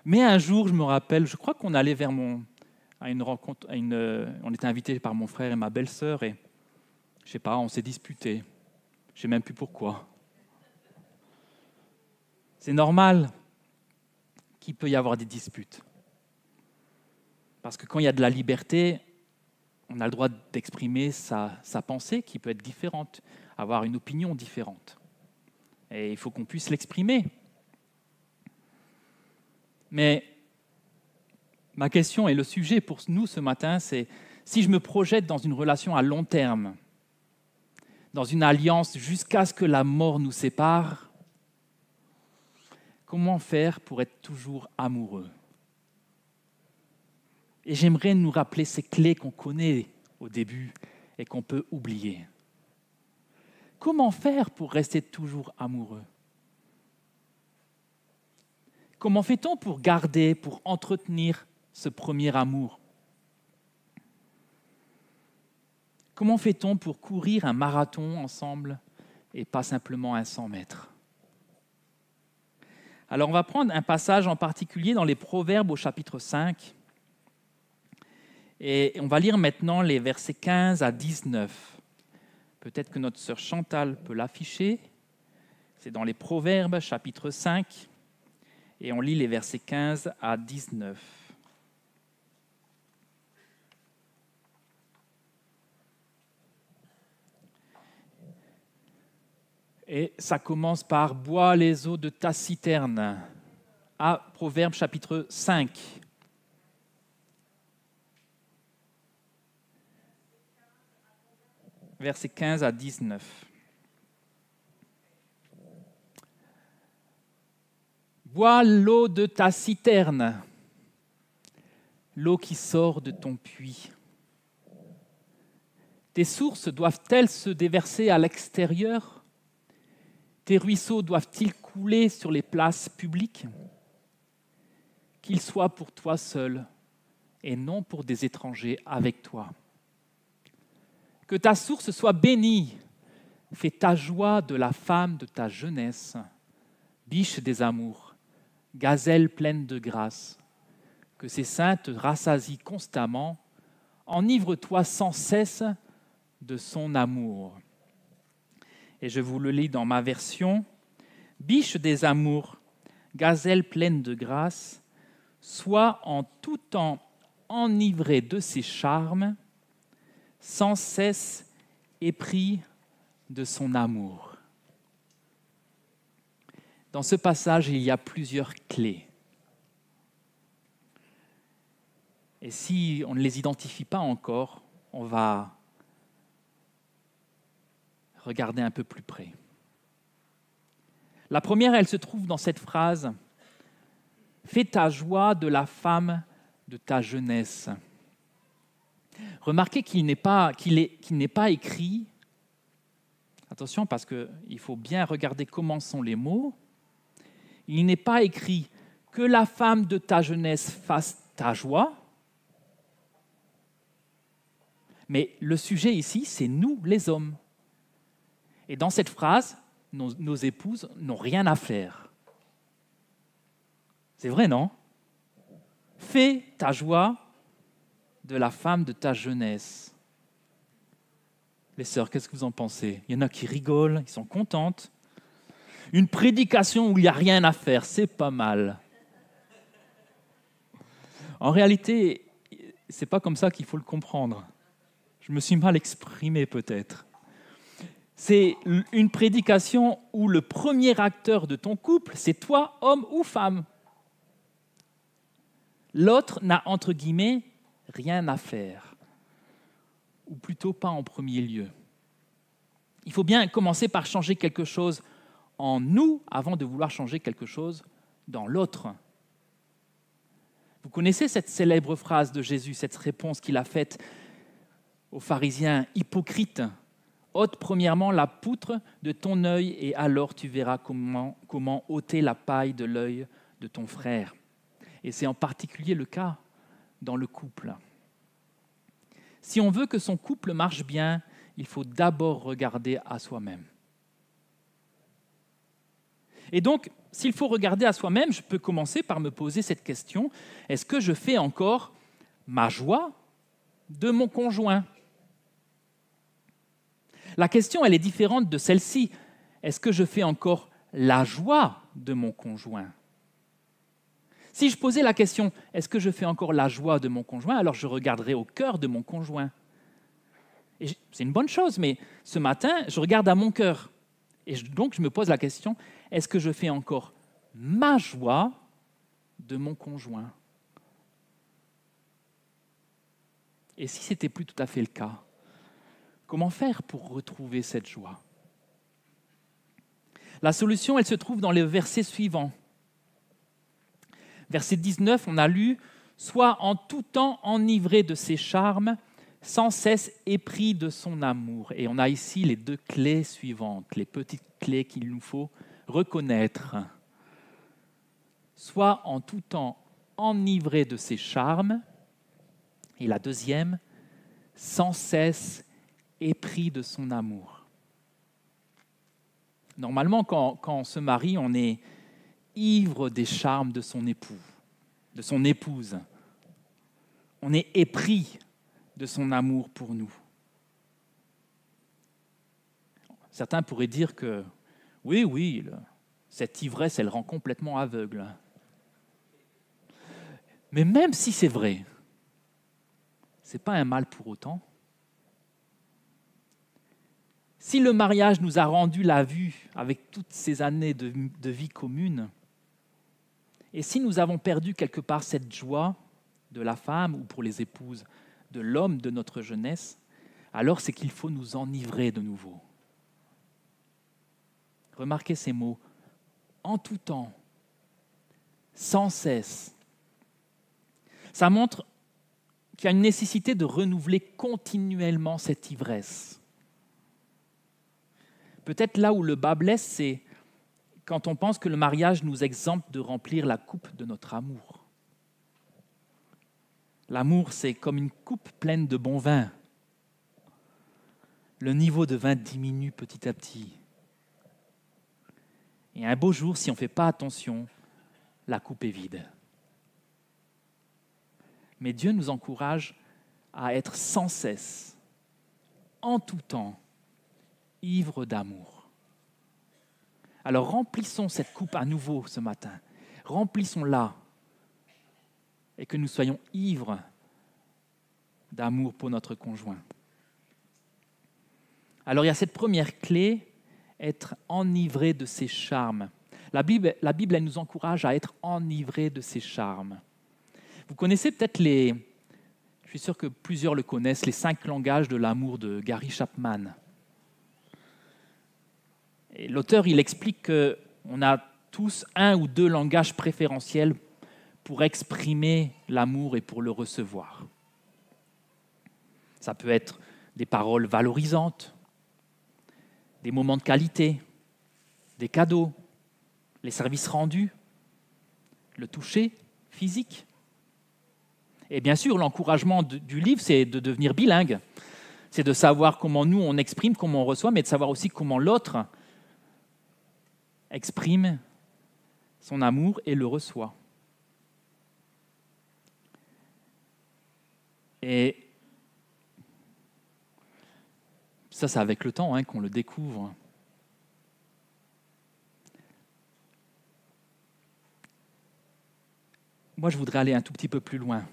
Mais un jour, je me rappelle, je crois qu'on allait vers à une rencontre, on était invités par mon frère et ma belle-sœur et je sais pas, on s'est disputés. Je sais même plus pourquoi. C'est normal qu'il peut y avoir des disputes. Parce que quand il y a de la liberté, on a le droit d'exprimer sa pensée qui peut être différente, avoir une opinion différente. Et il faut qu'on puisse l'exprimer. Mais ma question et le sujet pour nous ce matin, c'est si je me projette dans une relation à long terme, dans une alliance jusqu'à ce que la mort nous sépare, comment faire pour être toujours amoureux ? Et j'aimerais nous rappeler ces clés qu'on connaît au début et qu'on peut oublier. Comment faire pour rester toujours amoureux ? Comment fait-on pour garder, pour entretenir ce premier amour ? Comment fait-on pour courir un marathon ensemble et pas simplement un 100 mètres ? Alors on va prendre un passage en particulier dans les Proverbes au chapitre 5. Et on va lire maintenant les versets 15 à 19. Peut-être que notre sœur Chantal peut l'afficher. C'est dans les Proverbes, chapitre 5, et on lit les versets 15 à 19. Et ça commence par « Bois les eaux de ta citerne » à Proverbes, chapitre 5. Versets 15 à 19. Bois l'eau de ta citerne, l'eau qui sort de ton puits. Tes sources doivent-elles se déverser à l'extérieur ? Tes ruisseaux doivent-ils couler sur les places publiques ? Qu'ils soient pour toi seul et non pour des étrangers avec toi. Que ta source soit bénie. Fais ta joie de la femme de ta jeunesse, biche des amours, gazelle pleine de grâce. Que ses seins te rassasient constamment. Enivre-toi sans cesse de son amour. Et je vous le lis dans ma version. Biche des amours, gazelle pleine de grâce, sois en tout temps enivrée de ses charmes, sans cesse épris de son amour. Dans ce passage, il y a plusieurs clés. Et si on ne les identifie pas encore, on va regarder un peu plus près. La première, elle se trouve dans cette phrase « Fais ta joie de la femme de ta jeunesse ». Remarquez qu'il n'est pas écrit, attention parce qu'il faut bien regarder comment sont les mots, il n'est pas écrit « que la femme de ta jeunesse fasse ta joie », mais le sujet ici, c'est nous les hommes. Et dans cette phrase, nos épouses n'ont rien à faire. C'est vrai, non ? Fais ta joie de la femme de ta jeunesse. Les sœurs, qu'est-ce que vous en pensez ? Il y en a qui rigolent, qui sont contentes. Une prédication où il n'y a rien à faire, c'est pas mal. En réalité, c'est pas comme ça qu'il faut le comprendre. Je me suis mal exprimé peut-être. C'est une prédication où le premier acteur de ton couple, c'est toi, homme ou femme. L'autre n'a, entre guillemets, rien à faire. Ou plutôt pas en premier lieu. Il faut bien commencer par changer quelque chose en nous avant de vouloir changer quelque chose dans l'autre. Vous connaissez cette célèbre phrase de Jésus, cette réponse qu'il a faite aux pharisiens hypocrites. Ôte premièrement la poutre de ton œil et alors tu verras comment ôter la paille de l'œil de ton frère. Et c'est en particulier le cas dans le couple. Si on veut que son couple marche bien, il faut d'abord regarder à soi-même. Et donc, s'il faut regarder à soi-même, je peux commencer par me poser cette question. Est-ce que je fais encore ma joie de mon conjoint ? La question, elle est différente de celle-ci. Est-ce que je fais encore la joie de mon conjoint. Si je posais la question, est-ce que je fais encore la joie de mon conjoint, alors je regarderais au cœur de mon conjoint. Et c'est une bonne chose, mais ce matin, je regarde à mon cœur. Et donc, je me pose la question, est-ce que je fais encore ma joie de mon conjoint? Et si ce n'était plus tout à fait le cas, comment faire pour retrouver cette joie? La solution, elle se trouve dans les versets suivants. Verset 19, on a lu « Sois en tout temps enivré de ses charmes, sans cesse épris de son amour. » Et on a ici les deux clés suivantes, les petites clés qu'il nous faut reconnaître. Sois en tout temps enivré de ses charmes. Et la deuxième, sans cesse épris de son amour. Normalement, quand on se marie, on est ivre des charmes de son époux, de son épouse. On est épris de son amour pour nous. Certains pourraient dire que oui, cette ivresse, elle rend complètement aveugle. Mais même si c'est vrai, ce n'est pas un mal pour autant. Si le mariage nous a rendu la vue avec toutes ces années de vie commune, et si nous avons perdu quelque part cette joie de la femme ou pour les épouses, de l'homme de notre jeunesse, alors c'est qu'il faut nous enivrer de nouveau. Remarquez ces mots, en tout temps, sans cesse. Ça montre qu'il y a une nécessité de renouveler continuellement cette ivresse. Peut-être là où le bas blesse, c'est quand on pense que le mariage nous exempte de remplir la coupe de notre amour. L'amour, c'est comme une coupe pleine de bon vin. Le niveau de vin diminue petit à petit. Et un beau jour, si on ne fait pas attention, la coupe est vide. Mais Dieu nous encourage à être sans cesse, en tout temps, ivres d'amour. Alors remplissons cette coupe à nouveau ce matin. Remplissons-la et que nous soyons ivres d'amour pour notre conjoint. Alors il y a cette première clé, être enivré de ses charmes. La Bible, elle nous encourage à être enivré de ses charmes. Vous connaissez peut-être je suis sûr que plusieurs le connaissent, les 5 langages de l'amour de Gary Chapman. Et l'auteur, il explique qu'on a tous un ou deux langages préférentiels pour exprimer l'amour et pour le recevoir. Ça peut être des paroles valorisantes, des moments de qualité, des cadeaux, les services rendus, le toucher physique. Et bien sûr, l'encouragement du livre, c'est de devenir bilingue. C'est de savoir comment nous, on exprime, comment on reçoit, mais de savoir aussi comment l'autre exprime son amour et le reçoit. Et ça, c'est avec le temps qu'on le découvre. Moi, je voudrais aller un tout petit peu plus loin.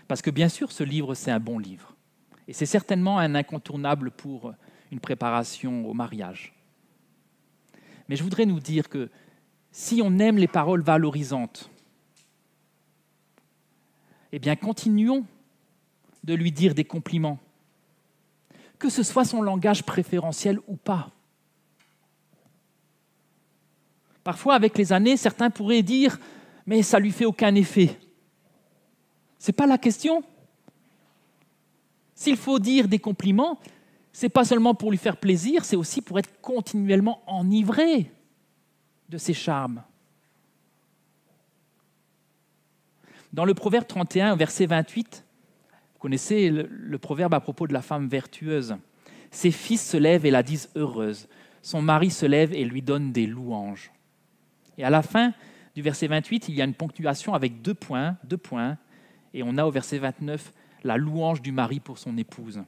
Parce que bien sûr, ce livre, c'est un bon livre. Et c'est certainement un incontournable pour une préparation au mariage. Mais je voudrais nous dire que si on aime les paroles valorisantes, eh bien, continuons de lui dire des compliments, que ce soit son langage préférentiel ou pas. Parfois, avec les années, certains pourraient dire « mais ça ne lui fait aucun effet ». Ce n'est pas la question. S'il faut dire des compliments, ce n'est pas seulement pour lui faire plaisir, c'est aussi pour être continuellement enivré de ses charmes. Dans le Proverbe 31, verset 28, vous connaissez le proverbe à propos de la femme vertueuse. Ses fils se lèvent et la disent heureuse. Son mari se lève et lui donne des louanges. Et à la fin du verset 28, il y a une ponctuation avec 2 points, et on a au verset 29 la louange du mari pour son épouse.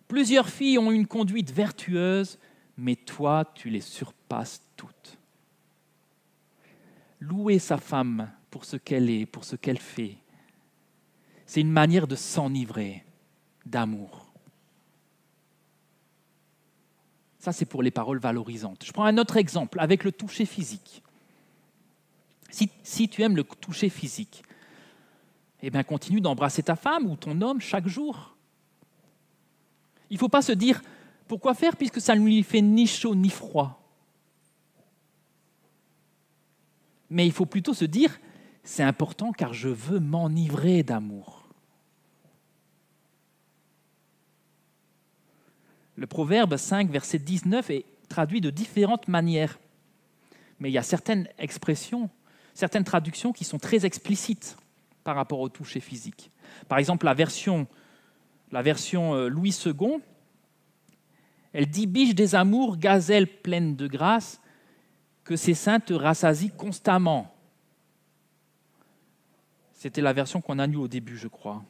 Plusieurs filles ont une conduite vertueuse, mais toi, tu les surpasses toutes. louer sa femme pour ce qu'elle est, pour ce qu'elle fait, c'est une manière de s'enivrer d'amour. Ça, c'est pour les paroles valorisantes. Je prends un autre exemple avec le toucher physique. Si tu aimes le toucher physique, eh bien, continue d'embrasser ta femme ou ton homme chaque jour. Il ne faut pas se dire « pourquoi faire puisque ça ne lui fait ni chaud ni froid ». Mais il faut plutôt se dire « c'est important car je veux m'enivrer d'amour ». Le Proverbe 5, verset 19 est traduit de différentes manières. Mais il y a certaines expressions, certaines traductions qui sont très explicites par rapport au toucher physique. Par exemple, la version Louis II, elle dit « Biche des amours, gazelle pleine de grâce, que ses seins te rassasient constamment. » C'était la version qu'on a lue au début, je crois.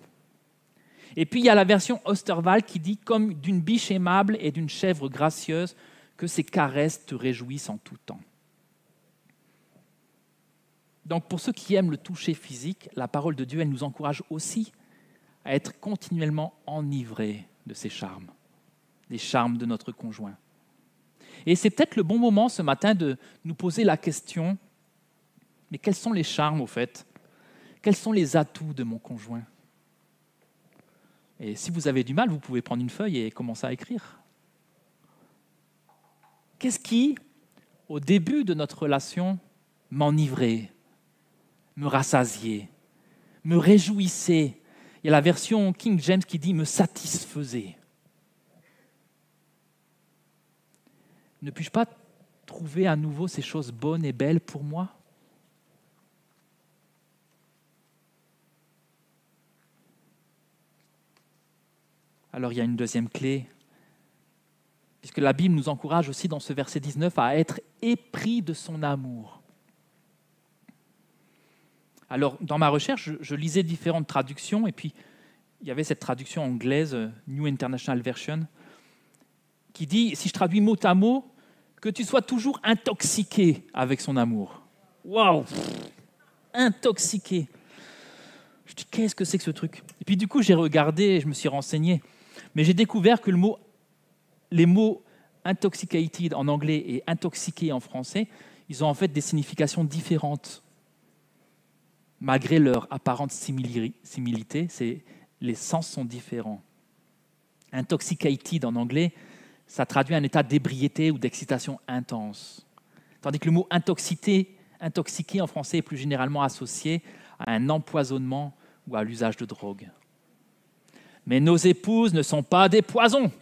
Et puis il y a la version Osterwald qui dit « Comme d'une biche aimable et d'une chèvre gracieuse, que ses caresses te réjouissent en tout temps. » Donc pour ceux qui aiment le toucher physique, la parole de Dieu, elle nous encourage aussi à être continuellement enivrés de ses charmes, des charmes de notre conjoint. Et c'est peut-être le bon moment ce matin de nous poser la question, mais quels sont les charmes au fait? Quels sont les atouts de mon conjoint? Et si vous avez du mal, vous pouvez prendre une feuille et commencer à écrire. Qu'est-ce qui, au début de notre relation, m'enivrait, me rassasiait, me réjouissait? Il y a la version King James qui dit « me satisfaisait ». Ne puis-je pas trouver à nouveau ces choses bonnes et belles pour moi? Alors il y a une deuxième clé, puisque la Bible nous encourage aussi dans ce verset 19 à être épris de son amour. Alors dans ma recherche, je lisais différentes traductions, et puis il y avait cette traduction anglaise, New International Version, qui dit, si je traduis mot à mot, que tu sois toujours intoxiqué avec son amour. Waouh! Intoxiqué. Je dis, qu'est-ce que c'est que ce truc? Et puis du coup, j'ai regardé et je me suis renseigné. Mais j'ai découvert que les mots intoxicated en anglais et intoxiqué en français, ils ont en fait des significations différentes. Malgré leur apparente similité, les sens sont différents. Intoxicated en anglais, ça traduit un état d'ébriété ou d'excitation intense. Tandis que le mot intoxiqué en français est plus généralement associé à un empoisonnement ou à l'usage de drogue. Mais nos épouses ne sont pas des poisons.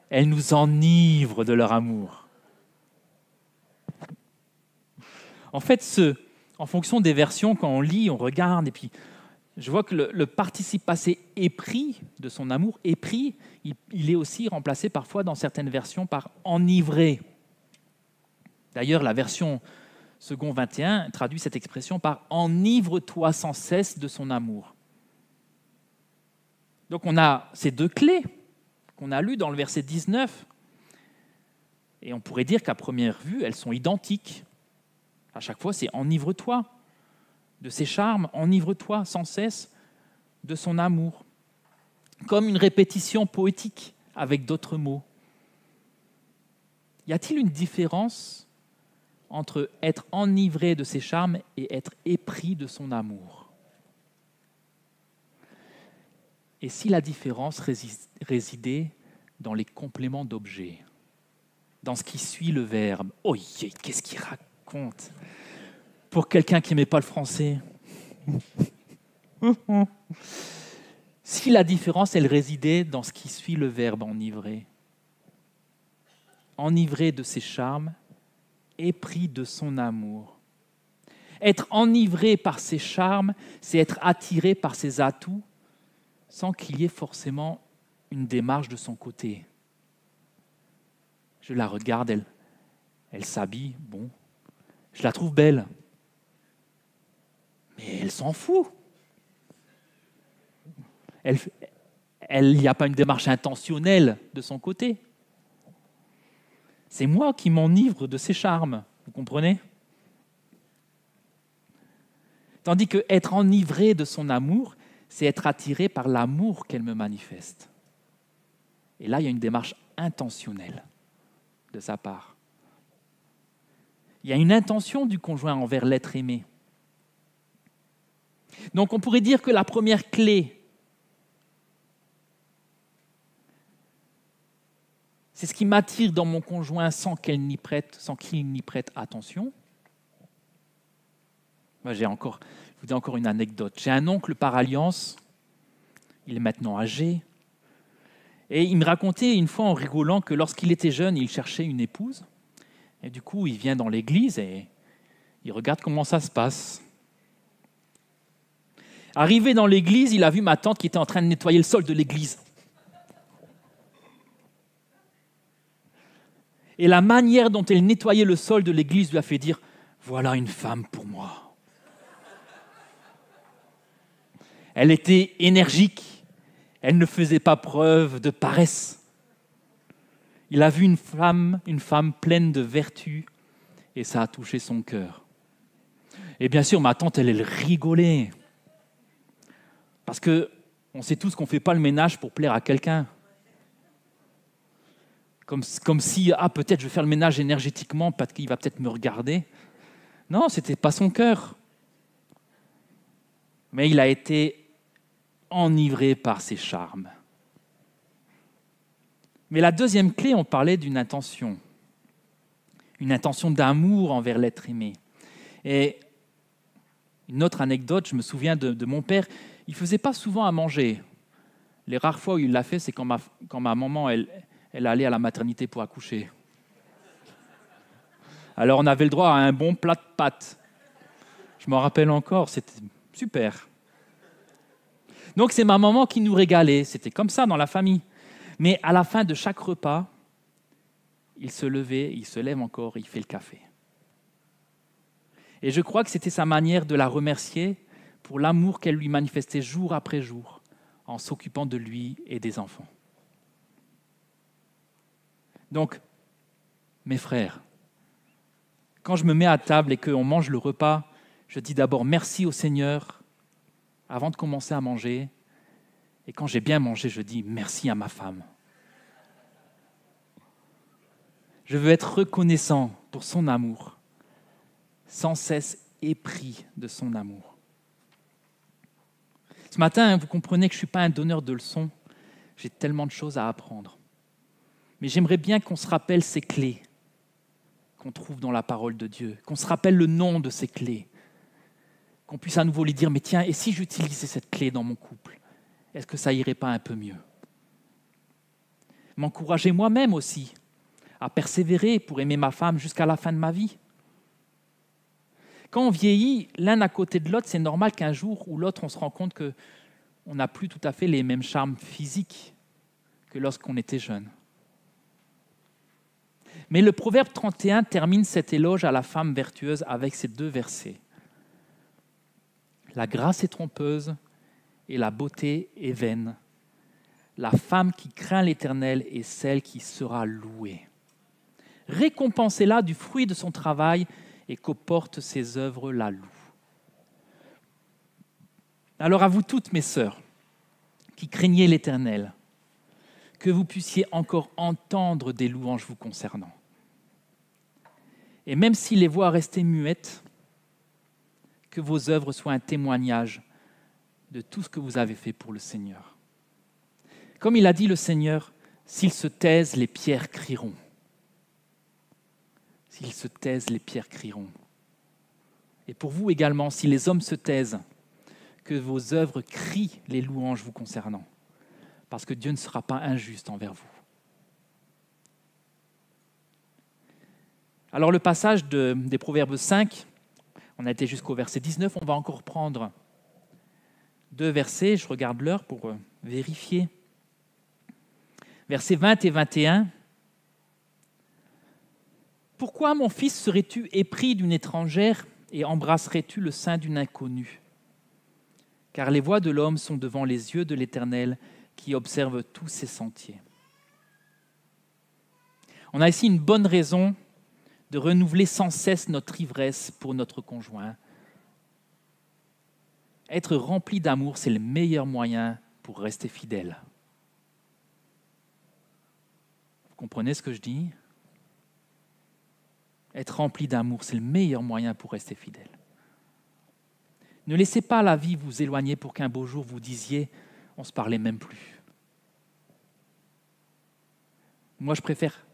Elles nous enivrent de leur amour. En fait, en fonction des versions, quand on lit, on regarde, et puis je vois que le participe passé épris de son amour, épris, il est aussi remplacé parfois dans certaines versions par enivré. D'ailleurs, la version second 21 traduit cette expression par « enivre-toi sans cesse de son amour ». Donc on a ces deux clés qu'on a lues dans le verset 19, et on pourrait dire qu'à première vue, elles sont identiques. À chaque fois, c'est « enivre-toi » de ses charmes, « enivre-toi sans cesse de son amour », comme une répétition poétique avec d'autres mots. Y a-t-il une différence entre être enivré de ses charmes et être épris de son amour? Et si la différence résidait dans les compléments d'objets, dans ce qui suit le verbe? Oh, qu'est-ce qu'il raconte? Pour quelqu'un qui n'aimait pas le français. Si la différence, elle résidait dans ce qui suit le verbe enivré. Enivré de ses charmes, épris de son amour. Être enivré par ses charmes, c'est être attiré par ses atouts, sans qu'il y ait forcément une démarche de son côté. Je la regarde, elle s'habille, bon, je la trouve belle, mais elle s'en fout. Il n'y a pas une démarche intentionnelle de son côté. C'est moi qui m'enivre de ses charmes, Vous comprenez? Tandis que être enivré de son amour, c'est être attiré par l'amour qu'elle me manifeste. Et là, il y a une démarche intentionnelle de sa part. Il y a une intention du conjoint envers l'être aimé. Donc on pourrait dire que la première clé, c'est ce qui m'attire dans mon conjoint sans qu'il n'y prête attention. Moi, je vous dis encore une anecdote. J'ai un oncle par alliance, il est maintenant âgé, et il me racontait une fois en rigolant que lorsqu'il était jeune, il cherchait une épouse, et du coup, il vient dans l'église et il regarde comment ça se passe. Arrivé dans l'église, il a vu ma tante qui était en train de nettoyer le sol de l'église. Et la manière dont elle nettoyait le sol de l'église lui a fait dire « Voilà une femme pour moi ». Elle était énergique, elle ne faisait pas preuve de paresse. Il a vu une femme pleine de vertu, et ça a touché son cœur. Et bien sûr, ma tante, elle rigolait. Parce qu'on sait tous qu'on ne fait pas le ménage pour plaire à quelqu'un. Comme si, peut-être je vais faire le ménage énergétiquement parce qu'il va peut-être me regarder. Non, ce n'était pas son cœur. Mais il a été enivré par ses charmes. Mais la deuxième clé, on parlait d'une intention. Une intention d'amour envers l'être aimé. Et une autre anecdote, je me souviens de mon père, il ne faisait pas souvent à manger. Les rares fois où il l'a fait, c'est quand ma maman, elle allait à la maternité pour accoucher. Alors on avait le droit à un bon plat de pâtes. Je m'en rappelle encore, c'était super. Donc c'est ma maman qui nous régalait, c'était comme ça dans la famille. Mais à la fin de chaque repas, il se levait, il se lève encore, il fait le café. Et je crois que c'était sa manière de la remercier pour l'amour qu'elle lui manifestait jour après jour, en s'occupant de lui et des enfants. Donc, mes frères, quand je me mets à table et qu'on mange le repas, je dis d'abord merci au Seigneur avant de commencer à manger. Et quand j'ai bien mangé, je dis merci à ma femme. Je veux être reconnaissant pour son amour, sans cesse épris de son amour. Ce matin, vous comprenez que je ne suis pas un donneur de leçons. J'ai tellement de choses à apprendre. Mais j'aimerais bien qu'on se rappelle ces clés qu'on trouve dans la parole de Dieu, qu'on se rappelle le nom de ces clés, qu'on puisse à nouveau lui dire, mais tiens, et si j'utilisais cette clé dans mon couple, est-ce que ça irait pas un peu mieux? M'encourager moi-même aussi à persévérer pour aimer ma femme jusqu'à la fin de ma vie. Quand on vieillit l'un à côté de l'autre, c'est normal qu'un jour ou l'autre, on se rend compte qu'on n'a plus tout à fait les mêmes charmes physiques que lorsqu'on était jeune. Mais le Proverbe 31 termine cet éloge à la femme vertueuse avec ces 2 versets. La grâce est trompeuse et la beauté est vaine. La femme qui craint l'Éternel est celle qui sera louée. Récompensez-la du fruit de son travail et qu'aux portes ses œuvres la louent. Alors à vous toutes, mes sœurs, qui craignez l'Éternel, que vous puissiez encore entendre des louanges vous concernant. Et même si les voix restaient muettes, que vos œuvres soient un témoignage de tout ce que vous avez fait pour le Seigneur. Comme il a dit le Seigneur, s'ils se taisent, les pierres crieront. S'ils se taisent, les pierres crieront. Et pour vous également, si les hommes se taisent, que vos œuvres crient les louanges vous concernant, parce que Dieu ne sera pas injuste envers vous. Alors le passage des Proverbes 5, on a été jusqu'au verset 19, on va encore prendre 2 versets, je regarde l'heure pour vérifier. Versets 20 et 21. « Pourquoi, mon fils, serais-tu épris d'une étrangère et embrasserais-tu le sein d'une inconnue ? Car les voies de l'homme sont devant les yeux de l'Éternel qui observe tous ses sentiers. » On a ici une bonne raison de renouveler sans cesse notre ivresse pour notre conjoint. Être rempli d'amour, c'est le meilleur moyen pour rester fidèle. Vous comprenez ce que je dis? Être rempli d'amour, c'est le meilleur moyen pour rester fidèle. Ne laissez pas la vie vous éloigner pour qu'un beau jour vous disiez « on ne se parlait même plus ». Moi, je préfère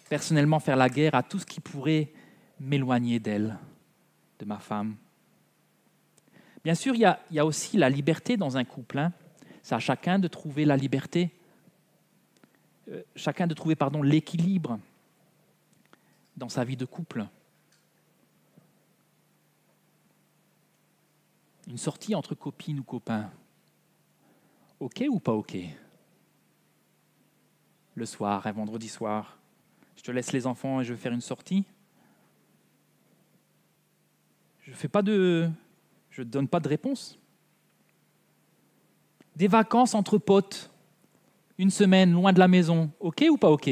personnellement faire la guerre à tout ce qui pourrait m'éloigner d'elle, de ma femme. Bien sûr, il y a aussi la liberté dans un couple. Hein. C'est à chacun de trouver la liberté, chacun de trouver l'équilibre dans sa vie de couple. Une sortie entre copines ou copains, OK ou pas OK? Le soir, un vendredi soir, je te laisse les enfants et je vais faire une sortie. Je ne donne pas de réponse. Des vacances entre potes, une semaine loin de la maison, OK ou pas OK?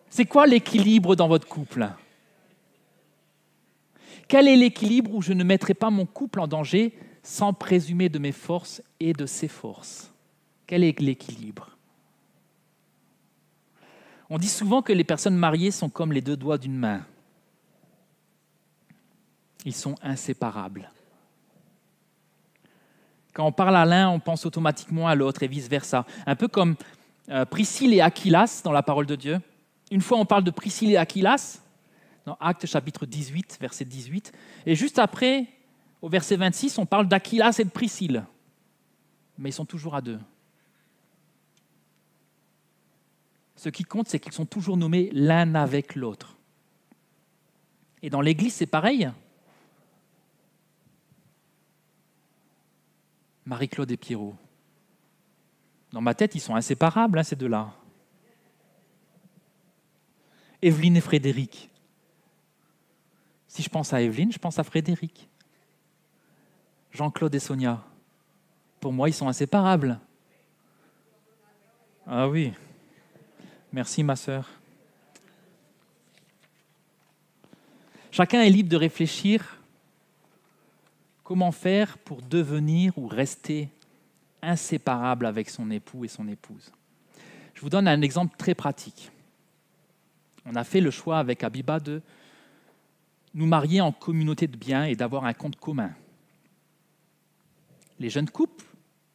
C'est quoi l'équilibre dans votre couple? Quel est l'équilibre où je ne mettrai pas mon couple en danger sans présumer de mes forces et de ses forces? Quel est l'équilibre? On dit souvent que les personnes mariées sont comme les deux doigts d'une main. Ils sont inséparables. Quand on parle à l'un, on pense automatiquement à l'autre et vice-versa. Un peu comme Priscille et Aquilas dans la parole de Dieu. Une fois, on parle de Priscille et Aquilas, dans Actes chapitre 18, verset 18. Et juste après, au verset 26, on parle d'Aquilas et de Priscille. Mais ils sont toujours à deux. Ce qui compte, c'est qu'ils sont toujours nommés l'un avec l'autre. Et dans l'Église, c'est pareil. Marie-Claude et Pierrot. Dans ma tête, ils sont inséparables, ces deux-là. Evelyne et Frédéric. Si je pense à Evelyne, je pense à Frédéric. Jean-Claude et Sonia. Pour moi, ils sont inséparables. Ah oui. Merci, ma sœur. Chacun est libre de réfléchir comment faire pour devenir ou rester inséparable avec son époux et son épouse. Je vous donne un exemple très pratique. On a fait le choix avec Abiba de nous marier en communauté de biens et d'avoir un compte commun. Les jeunes couples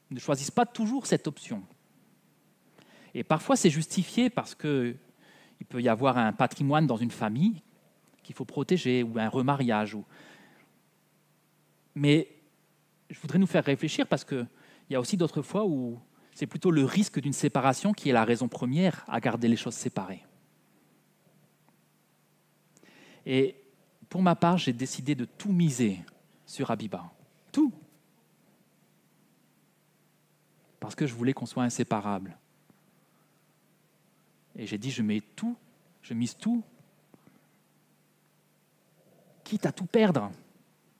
ne choisissent pas toujours cette option. Et parfois, c'est justifié parce qu'il peut y avoir un patrimoine dans une famille qu'il faut protéger ou un remariage. Mais je voudrais nous faire réfléchir parce qu'il y a aussi d'autres fois où c'est plutôt le risque d'une séparation qui est la raison première à garder les choses séparées. Et pour ma part, j'ai décidé de tout miser sur Abiba. Tout. Parce que je voulais qu'on soit inséparables. Et j'ai dit, je mets tout, je mise tout, quitte à tout perdre.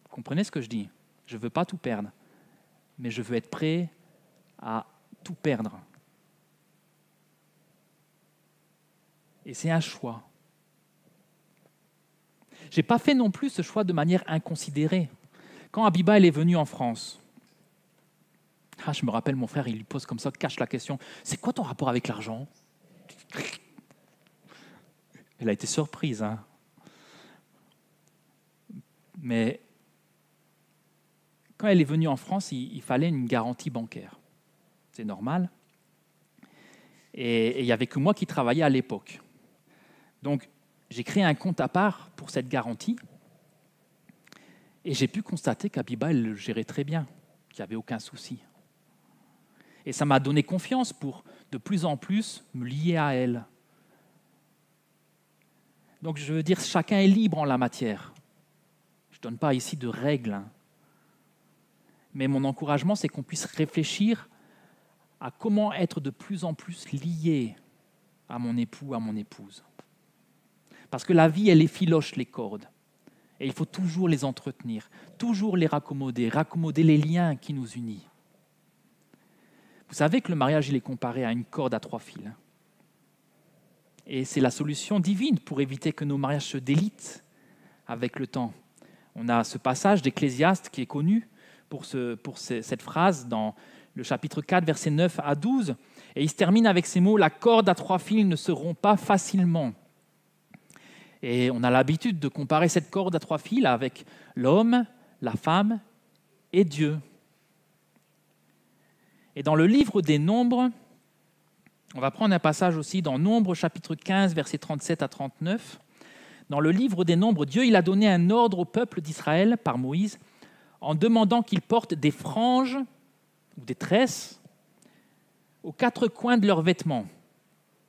Vous comprenez ce que je dis? Je ne veux pas tout perdre, mais je veux être prêt à tout perdre. Et c'est un choix. Je n'ai pas fait non plus ce choix de manière inconsidérée. Quand Abiba elle est venue en France, je me rappelle, mon frère, il lui pose comme ça, cache la question, c'est quoi ton rapport avec l'argent? Elle a été surprise. Mais quand elle est venue en France, il fallait une garantie bancaire. C'est normal. Et il n'y avait que moi qui travaillais à l'époque. Donc, j'ai créé un compte à part pour cette garantie. Et j'ai pu constater qu'Abiba, elle le gérait très bien, qu'il n'y avait aucun souci. Et ça m'a donné confiance pour de plus en plus me lier à elle. Donc je veux dire, chacun est libre en la matière. Je ne donne pas ici de règles. Mais mon encouragement, c'est qu'on puisse réfléchir à comment être de plus en plus lié à mon époux, à mon épouse. Parce que la vie, elle effiloche les cordes. Et il faut toujours les entretenir, toujours les raccommoder les liens qui nous unissent. Vous savez que le mariage, il est comparé à une corde à 3 fils. Et c'est la solution divine pour éviter que nos mariages se délitent avec le temps. On a ce passage d'Ecclésiaste qui est connu pour cette phrase dans le chapitre 4, versets 9 à 12. Et il se termine avec ces mots « La corde à 3 fils ne se rompt pas facilement ». Et on a l'habitude de comparer cette corde à 3 fils avec l'homme, la femme et Dieu. Et dans le livre des Nombres, on va prendre un passage aussi dans Nombres chapitre 15, versets 37 à 39. Dans le livre des Nombres, Dieu il a donné un ordre au peuple d'Israël par Moïse en demandant qu'ils portent des franges ou des tresses aux 4 coins de leurs vêtements.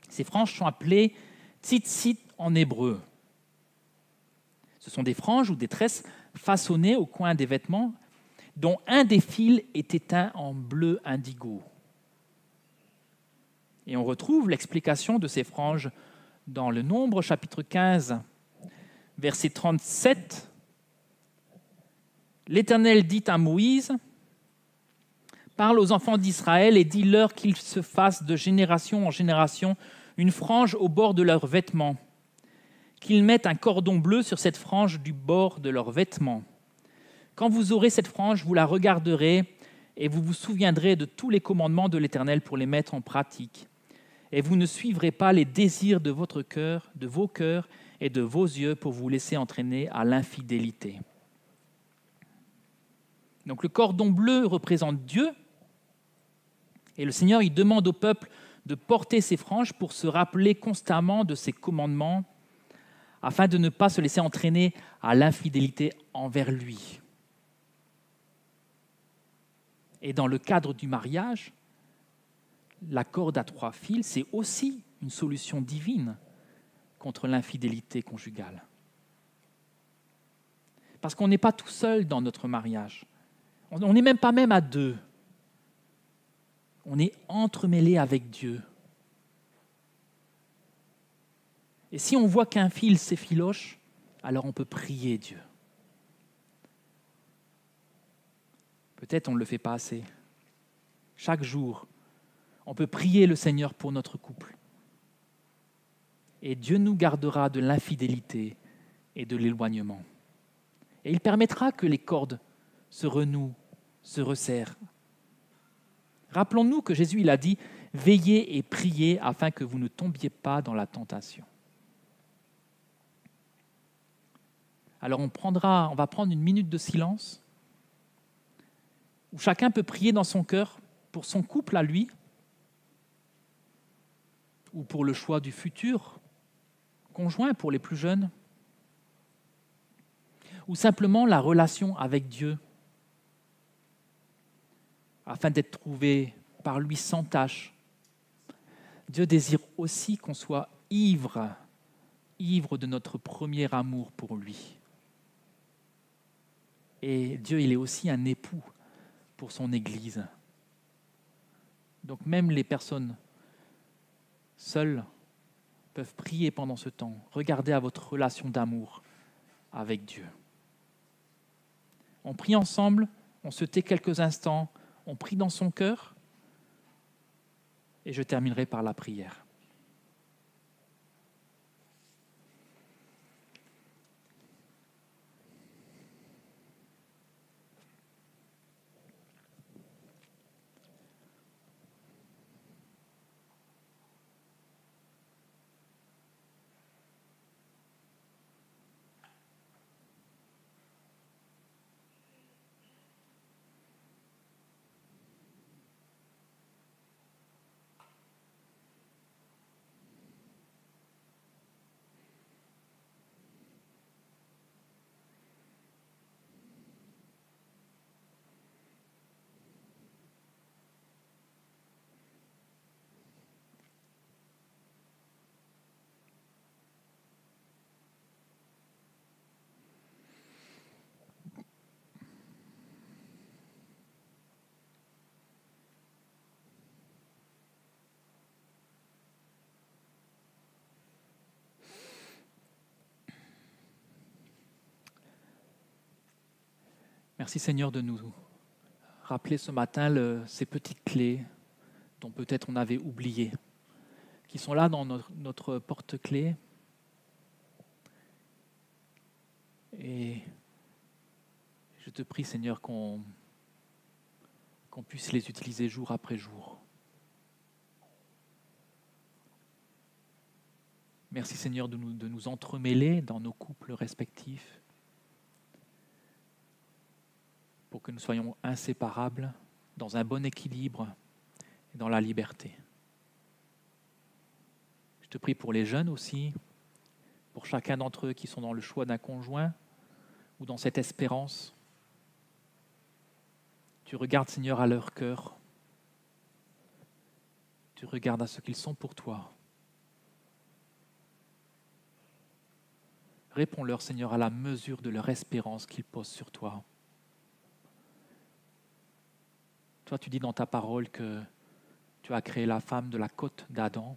Ces franges sont appelées tzitzit en hébreu. Ce sont des franges ou des tresses façonnées aux coins des vêtements dont un des fils était teint en bleu indigo. Et on retrouve l'explication de ces franges dans le Nombre, chapitre 15, verset 37. L'Éternel dit à Moïse, « Parle aux enfants d'Israël et dis-leur qu'ils se fassent de génération en génération une frange au bord de leurs vêtements, qu'ils mettent un cordon bleu sur cette frange du bord de leurs vêtements. Quand vous aurez cette frange, vous la regarderez et vous vous souviendrez de tous les commandements de l'Éternel pour les mettre en pratique. Et vous ne suivrez pas les désirs de votre cœur, de vos cœurs et de vos yeux pour vous laisser entraîner à l'infidélité. » Donc le cordon bleu représente Dieu et le Seigneur il demande au peuple de porter ses franges pour se rappeler constamment de ses commandements afin de ne pas se laisser entraîner à l'infidélité envers lui. Et dans le cadre du mariage, la corde à 3 fils, c'est aussi une solution divine contre l'infidélité conjugale. Parce qu'on n'est pas tout seul dans notre mariage. On n'est même pas à 2. On est entremêlé avec Dieu. Et si on voit qu'un fil s'effiloche, alors on peut prier Dieu. Peut-être on ne le fait pas assez. Chaque jour, on peut prier le Seigneur pour notre couple. Et Dieu nous gardera de l'infidélité et de l'éloignement. Et il permettra que les cordes se renouent, se resserrent. Rappelons-nous que Jésus il a dit « Veillez et priez afin que vous ne tombiez pas dans la tentation ». Alors on va prendre une minute de silence où chacun peut prier dans son cœur pour son couple à lui ou pour le choix du futur conjoint pour les plus jeunes ou simplement la relation avec Dieu afin d'être trouvé par lui sans tache. Dieu désire aussi qu'on soit ivre de notre premier amour pour lui. Et Dieu, il est aussi un époux pour son Église. Donc même les personnes seules peuvent prier pendant ce temps. Regardez à votre relation d'amour avec Dieu. On prie ensemble, on se tait quelques instants, on prie dans son cœur et je terminerai par la prière. Merci Seigneur de nous rappeler ce matin ces petites clés dont peut-être on avait oublié, qui sont là dans notre porte-clés. Et je te prie, Seigneur, qu'on puisse les utiliser jour après jour. Merci, Seigneur, de nous entremêler dans nos couples respectifs pour que nous soyons inséparables dans un bon équilibre et dans la liberté. Je te prie pour les jeunes aussi, pour chacun d'entre eux qui sont dans le choix d'un conjoint ou dans cette espérance. Tu regardes, Seigneur, à leur cœur. Tu regardes à ce qu'ils sont pour toi. Réponds-leur, Seigneur, à la mesure de leur espérance qu'ils posent sur toi. Toi, tu dis dans ta parole que tu as créé la femme de la côte d'Adam.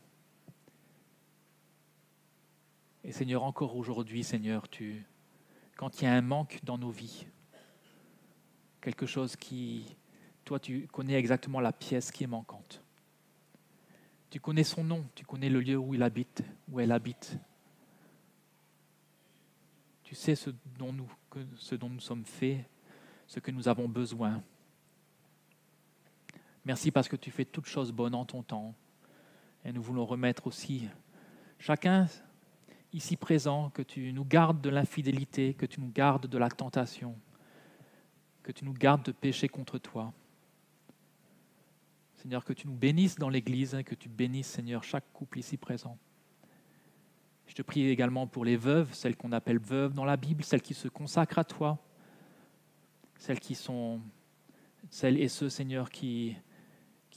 Et Seigneur, encore aujourd'hui, Seigneur, quand il y a un manque dans nos vies, quelque chose toi, tu connais exactement la pièce qui est manquante. Tu connais son nom, tu connais le lieu où il habite, où elle habite. Tu sais ce dont nous sommes faits, ce que nous avons besoin. Merci parce que tu fais toutes choses bonnes en ton temps. Et nous voulons remettre aussi chacun ici présent, que tu nous gardes de l'infidélité, que tu nous gardes de la tentation, que tu nous gardes de pécher contre toi. Seigneur, que tu nous bénisses dans l'Église, que tu bénisses, Seigneur, chaque couple ici présent. Je te prie également pour les veuves, celles qu'on appelle veuves dans la Bible, celles qui se consacrent à toi, celles et ceux, Seigneur, qui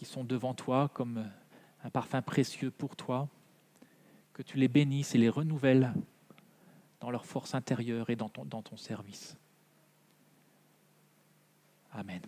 sont devant toi comme un parfum précieux pour toi, que tu les bénisses et les renouvelles dans leur force intérieure et dans ton service. Amen.